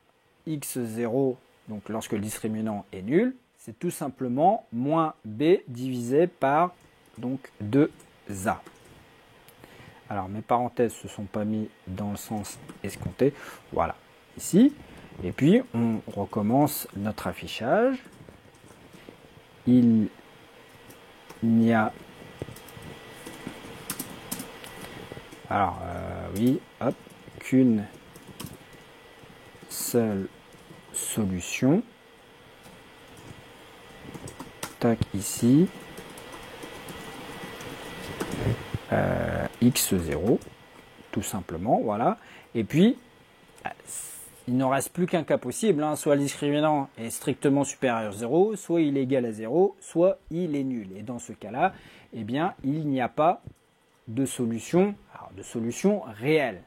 x0, donc lorsque le discriminant est nul, c'est tout simplement moins b divisé par donc 2a. Alors mes parenthèses ne se sont pas mis dans le sens escompté. Voilà, ici. Et puis on recommence notre affichage. Il n'y a... Alors oui, hop, qu'une seule solution. Tac, ici. x0, tout simplement, voilà. Et puis, il ne reste plus qu'un cas possible, soit le discriminant est strictement supérieur à 0, soit il est égal à 0, soit il est nul. Et dans ce cas-là, eh bien, il n'y a pas de solution, réelle.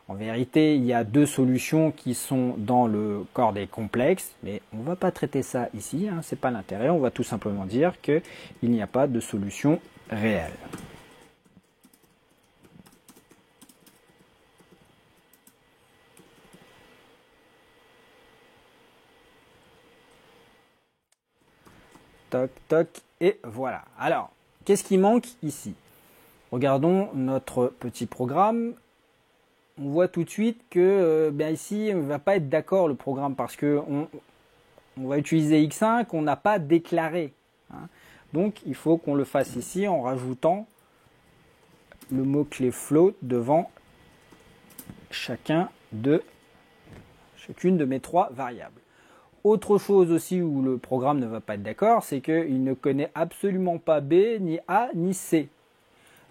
En vérité, il y a deux solutions qui sont dans le corps des complexes, mais on ne va pas traiter ça ici, ce n'est pas l'intérêt. On va tout simplement dire qu'il n'y a pas de solution réelle. Toc, toc, et voilà. Alors, qu'est-ce qui manque ici? Regardons notre petit programme. On voit tout de suite que ici, on ne va pas être d'accord le programme parce que on va utiliser x5, on n'a pas déclaré. Donc, il faut qu'on le fasse ici en rajoutant le mot-clé float devant chacune de mes trois variables. Autre chose aussi où le programme ne va pas être d'accord, c'est qu'il ne connaît absolument pas B, ni A, ni C.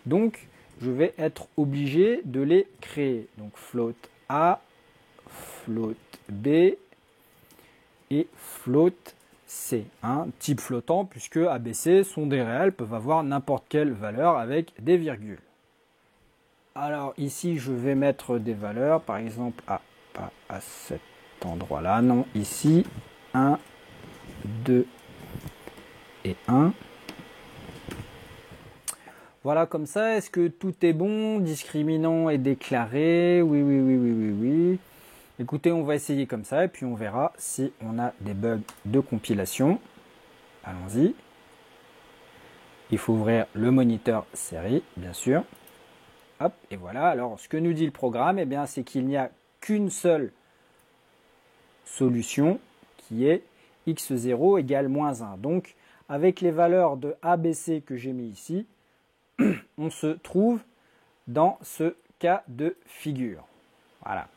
Donc, je vais être obligé de les créer. Donc, float A, float B et float C. Type flottant, puisque A, B, C sont des réels, peuvent avoir n'importe quelle valeur avec des virgules. Alors, ici, je vais mettre des valeurs, par exemple, pas à cet endroit-là, non, ici, 1, 2 et 1. Voilà, comme ça, est-ce que tout est bon? Discriminant est déclaré? Oui, oui, oui, oui, oui, oui. Écoutez, on va essayer comme ça et puis on verra si on a des bugs de compilation. Allons-y. Il faut ouvrir le moniteur série, bien sûr. Hop, et voilà. Alors, ce que nous dit le programme, eh bien, c'est qu'il n'y a qu'une seule solution qui est x0 égale moins 1. Donc, avec les valeurs de A, B, C que j'ai mis ici, on se trouve dans ce cas de figure. Voilà.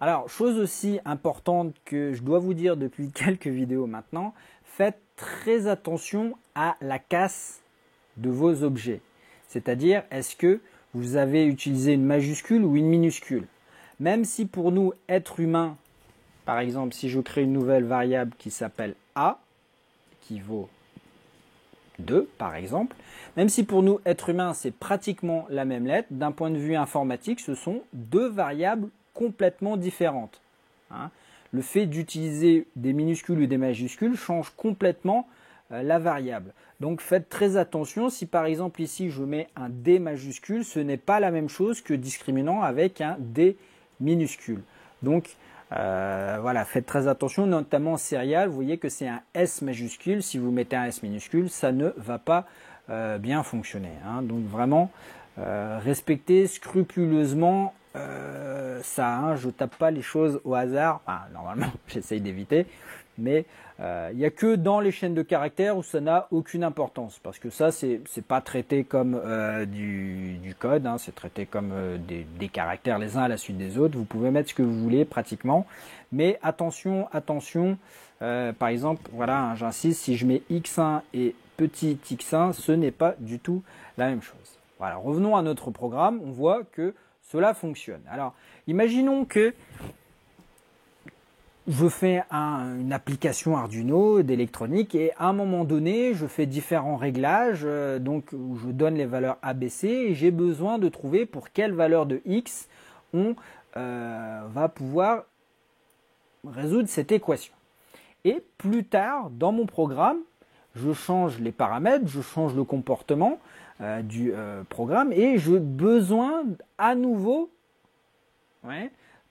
Alors, chose aussi importante que je dois vous dire depuis quelques vidéos maintenant, faites très attention à la casse de vos objets. C'est-à-dire, est-ce que vous avez utilisé une majuscule ou une minuscule? Même si pour nous, êtres humains, par exemple, si je crée une nouvelle variable qui s'appelle A, qui vaut 2 par exemple, même si pour nous, êtres humains, c'est pratiquement la même lettre, d'un point de vue informatique, ce sont deux variables complètement différentes. Le fait d'utiliser des minuscules ou des majuscules change complètement la variable. Donc faites très attention, si par exemple ici je mets un D majuscule, ce n'est pas la même chose que discriminant avec un D minuscule. Donc voilà, faites très attention, notamment en serial, vous voyez que c'est un S majuscule, si vous mettez un S minuscule, ça ne va pas bien fonctionner. Hein. Donc vraiment, respectez scrupuleusement ça. Hein. Je tape pas les choses au hasard. Enfin, normalement, j'essaye d'éviter. Mais il n'y a que dans les chaînes de caractères où ça n'a aucune importance. Parce que ça, c'est pas traité comme du code. Hein. C'est traité comme des caractères les uns à la suite des autres. Vous pouvez mettre ce que vous voulez pratiquement. Mais attention, attention. Par exemple, voilà, hein, j'insiste, si je mets x1 et petit x1, ce n'est pas du tout la même chose. Voilà, revenons à notre programme, on voit que cela fonctionne. Alors, imaginons que je fais une application Arduino d'électronique et à un moment donné, je fais différents réglages, donc où je donne les valeurs ABC et j'ai besoin de trouver pour quelle valeur de x on va pouvoir résoudre cette équation. Et plus tard, dans mon programme, je change les paramètres, je change le comportement du programme et j'ai besoin à nouveau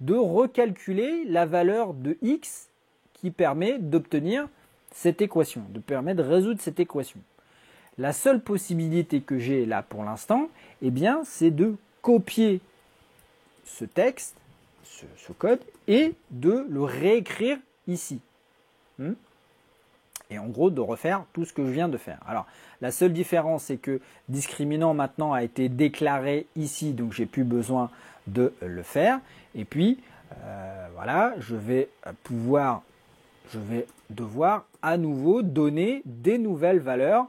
de recalculer la valeur de x qui permet d'obtenir cette équation, de permettre de résoudre cette équation. La seule possibilité que j'ai là pour l'instant, eh bien, c'est de copier ce texte, ce code, et de le réécrire ici. Et en gros de refaire tout ce que je viens de faire. Alors la seule différence c'est que discriminant maintenant a été déclaré ici, donc j'ai plus besoin de le faire. Et puis voilà, je vais devoir à nouveau donner des nouvelles valeurs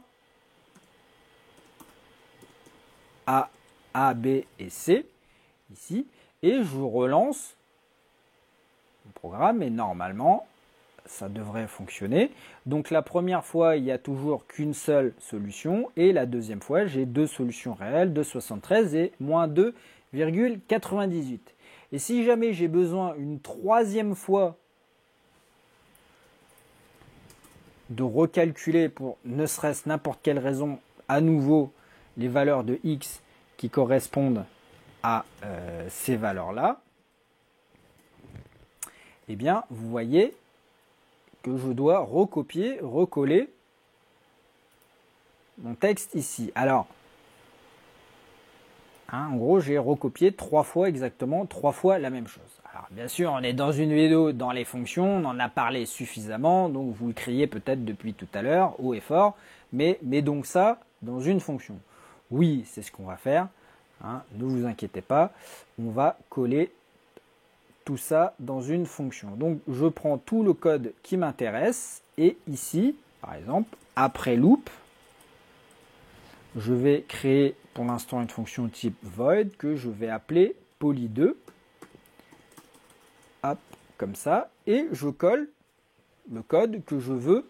A, B et C ici, et je relance mon programme et normalement ça devrait fonctionner. Donc la première fois, il n'y a toujours qu'une seule solution et la deuxième fois, j'ai deux solutions réelles, 2,73 et moins 2,98. Et si jamais j'ai besoin une troisième fois de recalculer pour ne serait-ce n'importe quelle raison à nouveau les valeurs de x qui correspondent à ces valeurs-là, eh bien vous voyez que je dois recopier, recoller mon texte ici. Alors, en gros, j'ai recopié trois fois la même chose. Alors, bien sûr, on est dans une vidéo dans les fonctions, on en a parlé suffisamment, donc vous le criez peut-être depuis tout à l'heure, haut et fort, mais donc ça dans une fonction. Oui, c'est ce qu'on va faire, ne vous inquiétez pas, on va coller tout ça dans une fonction. Donc je prends tout le code qui m'intéresse et ici, par exemple, après loop, je vais créer pour l'instant une fonction type void que je vais appeler poly2. Hop, comme ça, et je colle le code que je veux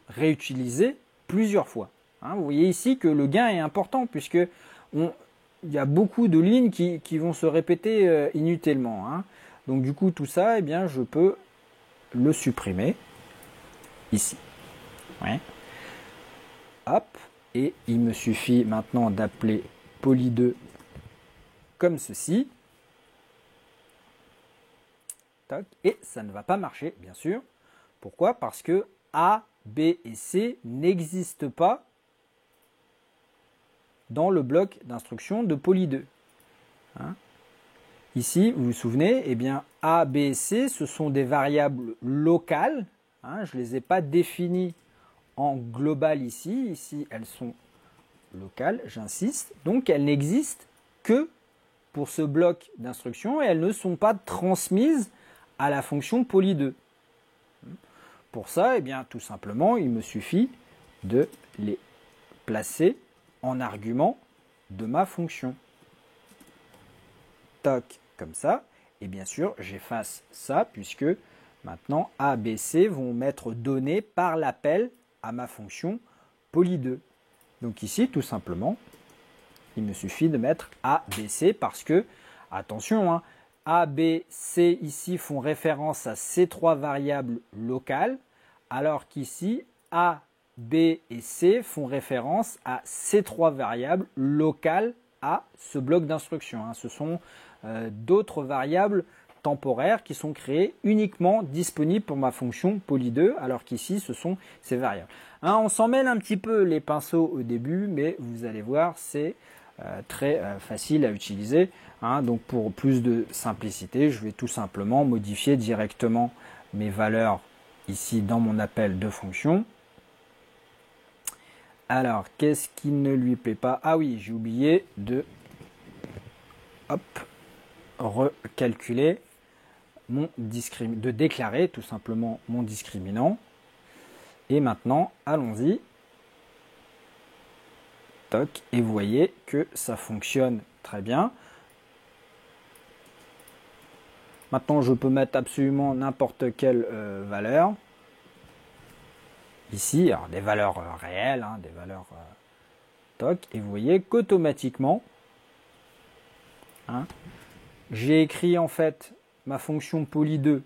réutiliser plusieurs fois. Vous voyez ici que le gain est important puisque il y a beaucoup de lignes qui vont se répéter inutilement. Donc du coup tout ça, eh bien, je peux le supprimer ici. Hop, et il me suffit maintenant d'appeler poly2 comme ceci. Tac, et ça ne va pas marcher, bien sûr. Pourquoi? Parce que A, B et C n'existent pas dans le bloc d'instruction de poly2. Ici, vous vous souvenez, eh bien, A, B et C, ce sont des variables locales. Je ne les ai pas définies en global ici. Ici, elles sont locales, j'insiste. Donc, elles n'existent que pour ce bloc d'instruction et elles ne sont pas transmises à la fonction poly2. Pour ça, eh bien, tout simplement, il me suffit de les placer en argument de ma fonction. Toc, comme ça. Et bien sûr, j'efface ça puisque maintenant A, B, C vont m'être donnés par l'appel à ma fonction poly2. Donc ici, tout simplement, il me suffit de mettre A, B, C parce que, attention, A, B, C ici font référence à ces trois variables locales, alors qu'ici, A, B et C font référence à ces trois variables locales à ce bloc d'instruction. Ce sont d'autres variables temporaires qui sont créées uniquement disponibles pour ma fonction poly2, alors qu'ici ce sont ces variables. Hein, on s'en mêle un petit peu les pinceaux au début, mais vous allez voir, c'est très facile à utiliser. Hein, donc pour plus de simplicité, je vais tout simplement modifier directement mes valeurs ici dans mon appel de fonction. Alors, qu'est-ce qui ne lui plaît pas? Ah oui, j'ai oublié de recalculer de déclarer tout simplement mon discriminant. Et maintenant, allons-y. Toc, et vous voyez que ça fonctionne très bien. Maintenant, je peux mettre absolument n'importe quelle valeur. Ici, alors des valeurs réelles, hein, des valeurs toc, et vous voyez qu'automatiquement, hein, j'ai écrit en fait ma fonction poly2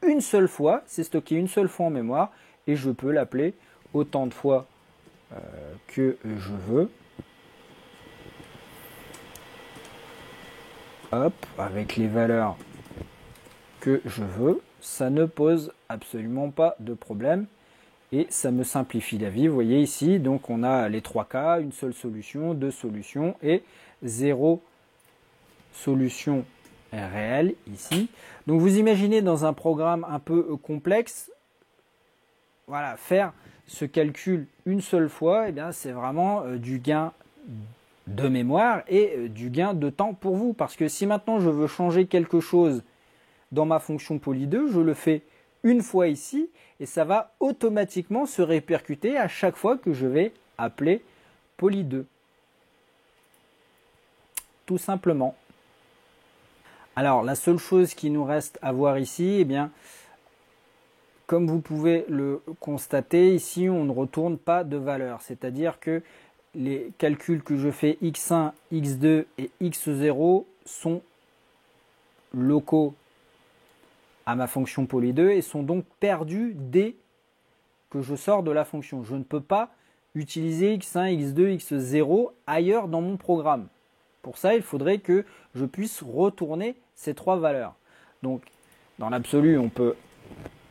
une seule fois, c'est stocké une seule fois en mémoire, et je peux l'appeler autant de fois que je veux. Hop, avec les valeurs que je veux, ça ne pose absolument pas de problème. Et ça me simplifie la vie. Vous voyez ici, donc on a les 3 cas, une seule solution, 2 solutions et 0 solution réelle ici. Donc vous imaginez dans un programme un peu complexe, voilà, faire ce calcul une seule fois, eh bien c'est vraiment du gain de mémoire et du gain de temps pour vous. Parce que si maintenant je veux changer quelque chose dans ma fonction poly2, je le fais une fois ici et ça va automatiquement se répercuter à chaque fois que je vais appeler poly2. Tout simplement. Alors la seule chose qui nous reste à voir ici, eh bien, comme vous pouvez le constater, ici on ne retourne pas de valeur. C'est-à-dire que les calculs que je fais x1, x2 et x0 sont locaux à ma fonction poly2 et sont donc perdus dès que je sors de la fonction. Je ne peux pas utiliser x1, x2, x0 ailleurs dans mon programme. Pour ça, il faudrait que je puisse retourner ces 3 valeurs. Donc, dans l'absolu, on peut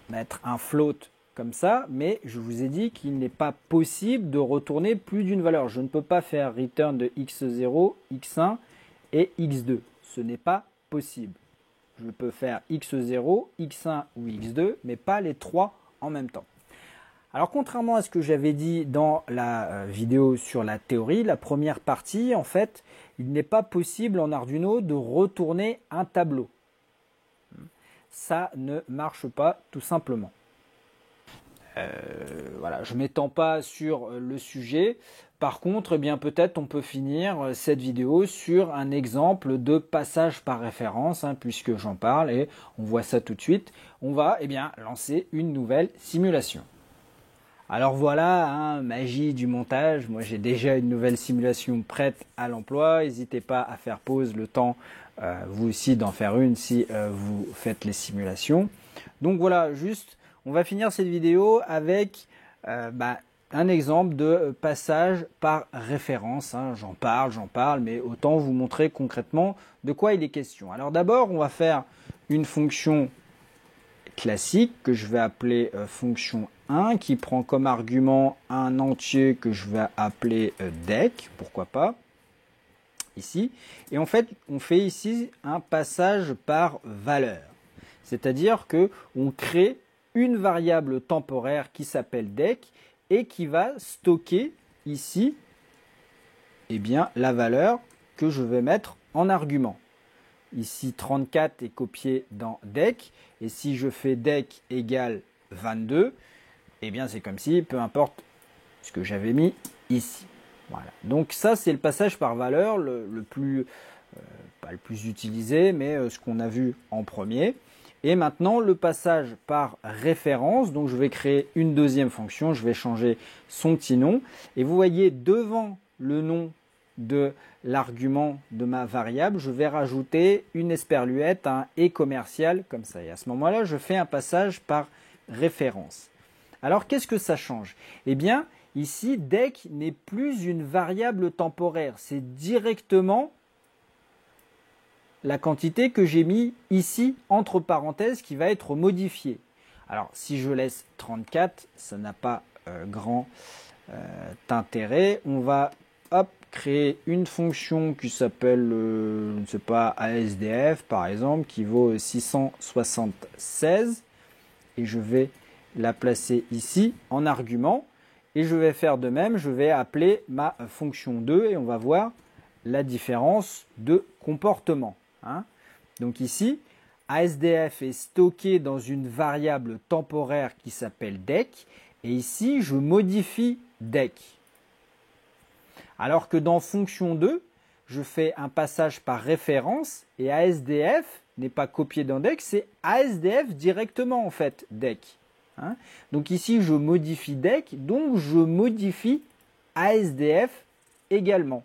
mettre un float comme ça, mais je vous ai dit qu'il n'est pas possible de retourner plus d'une valeur. Je ne peux pas faire return de x0, x1 et x2. Ce n'est pas possible. Je peux faire x0, x1 ou x2, mais pas les 3 en même temps. Alors contrairement à ce que j'avais dit dans la vidéo sur la théorie, la première partie, en fait, il n'est pas possible en Arduino de retourner un tableau. Ça ne marche pas tout simplement. Voilà, je ne m'étends pas sur le sujet. Par contre, eh bien peut-être on peut finir cette vidéo sur un exemple de passage par référence, hein, puisque j'en parle et on voit ça tout de suite. On va lancer une nouvelle simulation. Alors voilà, hein, magie du montage. Moi j'ai déjà une nouvelle simulation prête à l'emploi. N'hésitez pas à faire pause le temps, vous aussi, d'en faire une si vous faites les simulations. Donc voilà, juste, on va finir cette vidéo avec un exemple de passage par référence. Hein. J'en parle, mais autant vous montrer concrètement de quoi il est question. Alors d'abord, on va faire une fonction classique que je vais appeler fonction 1 qui prend comme argument un entier que je vais appeler dec, pourquoi pas, ici. Et en fait, on fait ici un passage par valeur. C'est-à-dire que on crée une variable temporaire qui s'appelle dec et qui va stocker ici la valeur que je vais mettre en argument. Ici 34 est copié dans dec et si je fais dec égale 22, c'est comme si, peu importe ce que j'avais mis ici. Voilà. Donc ça c'est le passage par valeur le plus, pas le plus utilisé, mais ce qu'on a vu en premier. Et maintenant, le passage par référence, donc je vais créer une deuxième fonction, je vais changer son petit nom. Et vous voyez, devant le nom de l'argument de ma variable, je vais rajouter une esperluette, un et commercial, comme ça. Et à ce moment-là, je fais un passage par référence. Alors, qu'est-ce que ça change? Eh bien, ici, dec n'est plus une variable temporaire, c'est directement la quantité que j'ai mis ici entre parenthèses qui va être modifiée. Alors si je laisse 34, ça n'a pas grand intérêt. On va créer une fonction qui s'appelle, je ne sais pas, ASDF par exemple, qui vaut 676. Et je vais la placer ici en argument. Et je vais faire de même, je vais appeler ma fonction 2 et on va voir la différence de comportement. Donc ici, ASDF est stocké dans une variable temporaire qui s'appelle DEC. Et ici, je modifie DEC. Alors que dans fonction 2, je fais un passage par référence et ASDF n'est pas copié dans DEC, c'est ASDF directement en fait, DEC. Donc ici, je modifie DEC, donc je modifie ASDF également.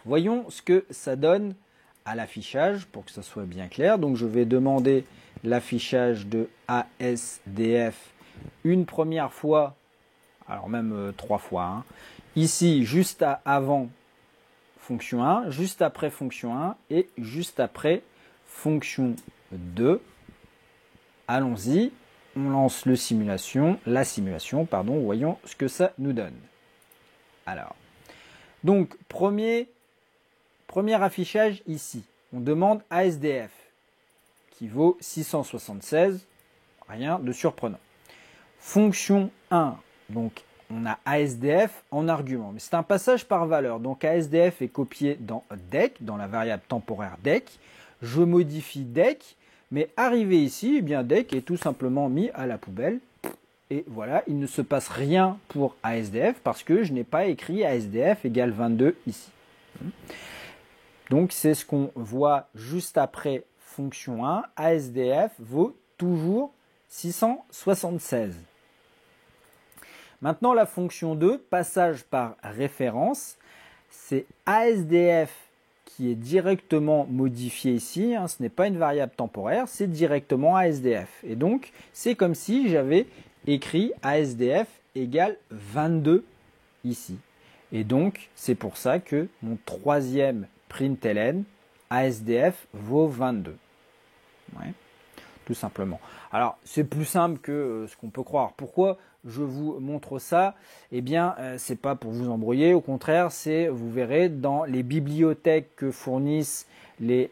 Voyons ce que ça donne à l'affichage pour que ça soit bien clair. Donc je vais demander l'affichage de ASDF une première fois, alors même 3 fois. Ici, juste avant fonction 1, juste après fonction 1 et juste après fonction 2. Allons-y, on lance la simulation, voyons ce que ça nous donne. Alors, donc premier affichage ici, on demande ASDF qui vaut 676, rien de surprenant. Fonction 1, donc on a ASDF en argument, mais c'est un passage par valeur, donc ASDF est copié dans DEC, dans la variable temporaire DEC, je modifie DEC, mais arrivé ici, eh bien DEC est tout simplement mis à la poubelle. Et voilà, il ne se passe rien pour ASDF parce que je n'ai pas écrit ASDF égale 22 ici. Donc c'est ce qu'on voit juste après fonction 1. ASDF vaut toujours 676. Maintenant la fonction 2, passage par référence, c'est ASDF qui est directement modifié ici, ce n'est pas une variable temporaire, c'est directement ASDF. Et donc, c'est comme si j'avais écrit ASDF égale 22 ici. Et donc, c'est pour ça que mon troisième println, ASDF vaut 22. Ouais, tout simplement. Alors, c'est plus simple que ce qu'on peut croire. Pourquoi je vous montre ça? Eh bien, c'est pas pour vous embrouiller. Au contraire, c'est, vous verrez, dans les bibliothèques que fournissent les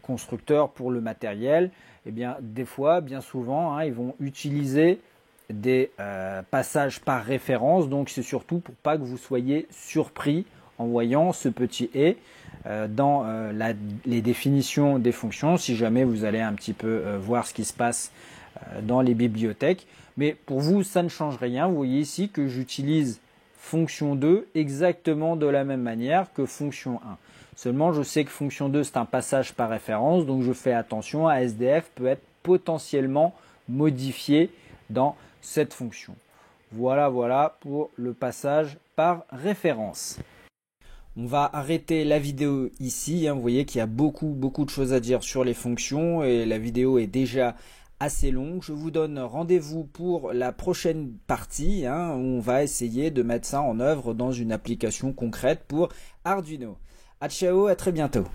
constructeurs pour le matériel, eh bien, des fois, bien souvent, ils vont utiliser des passages par référence. Donc, c'est surtout pour pas que vous soyez surpris en voyant ce petit « et » dans les définitions des fonctions, si jamais vous allez un petit peu voir ce qui se passe dans les bibliothèques. Mais pour vous, ça ne change rien. Vous voyez ici que j'utilise fonction 2 exactement de la même manière que fonction 1. Seulement, je sais que fonction 2, c'est un passage par référence, donc je fais attention, ASDF peut être potentiellement modifié dans cette fonction. Voilà pour le passage par référence. On va arrêter la vidéo ici. Vous voyez qu'il y a beaucoup de choses à dire sur les fonctions et la vidéo est déjà assez longue. Je vous donne rendez-vous pour la prochaine partie où on va essayer de mettre ça en œuvre dans une application concrète pour Arduino. Ciao, à très bientôt.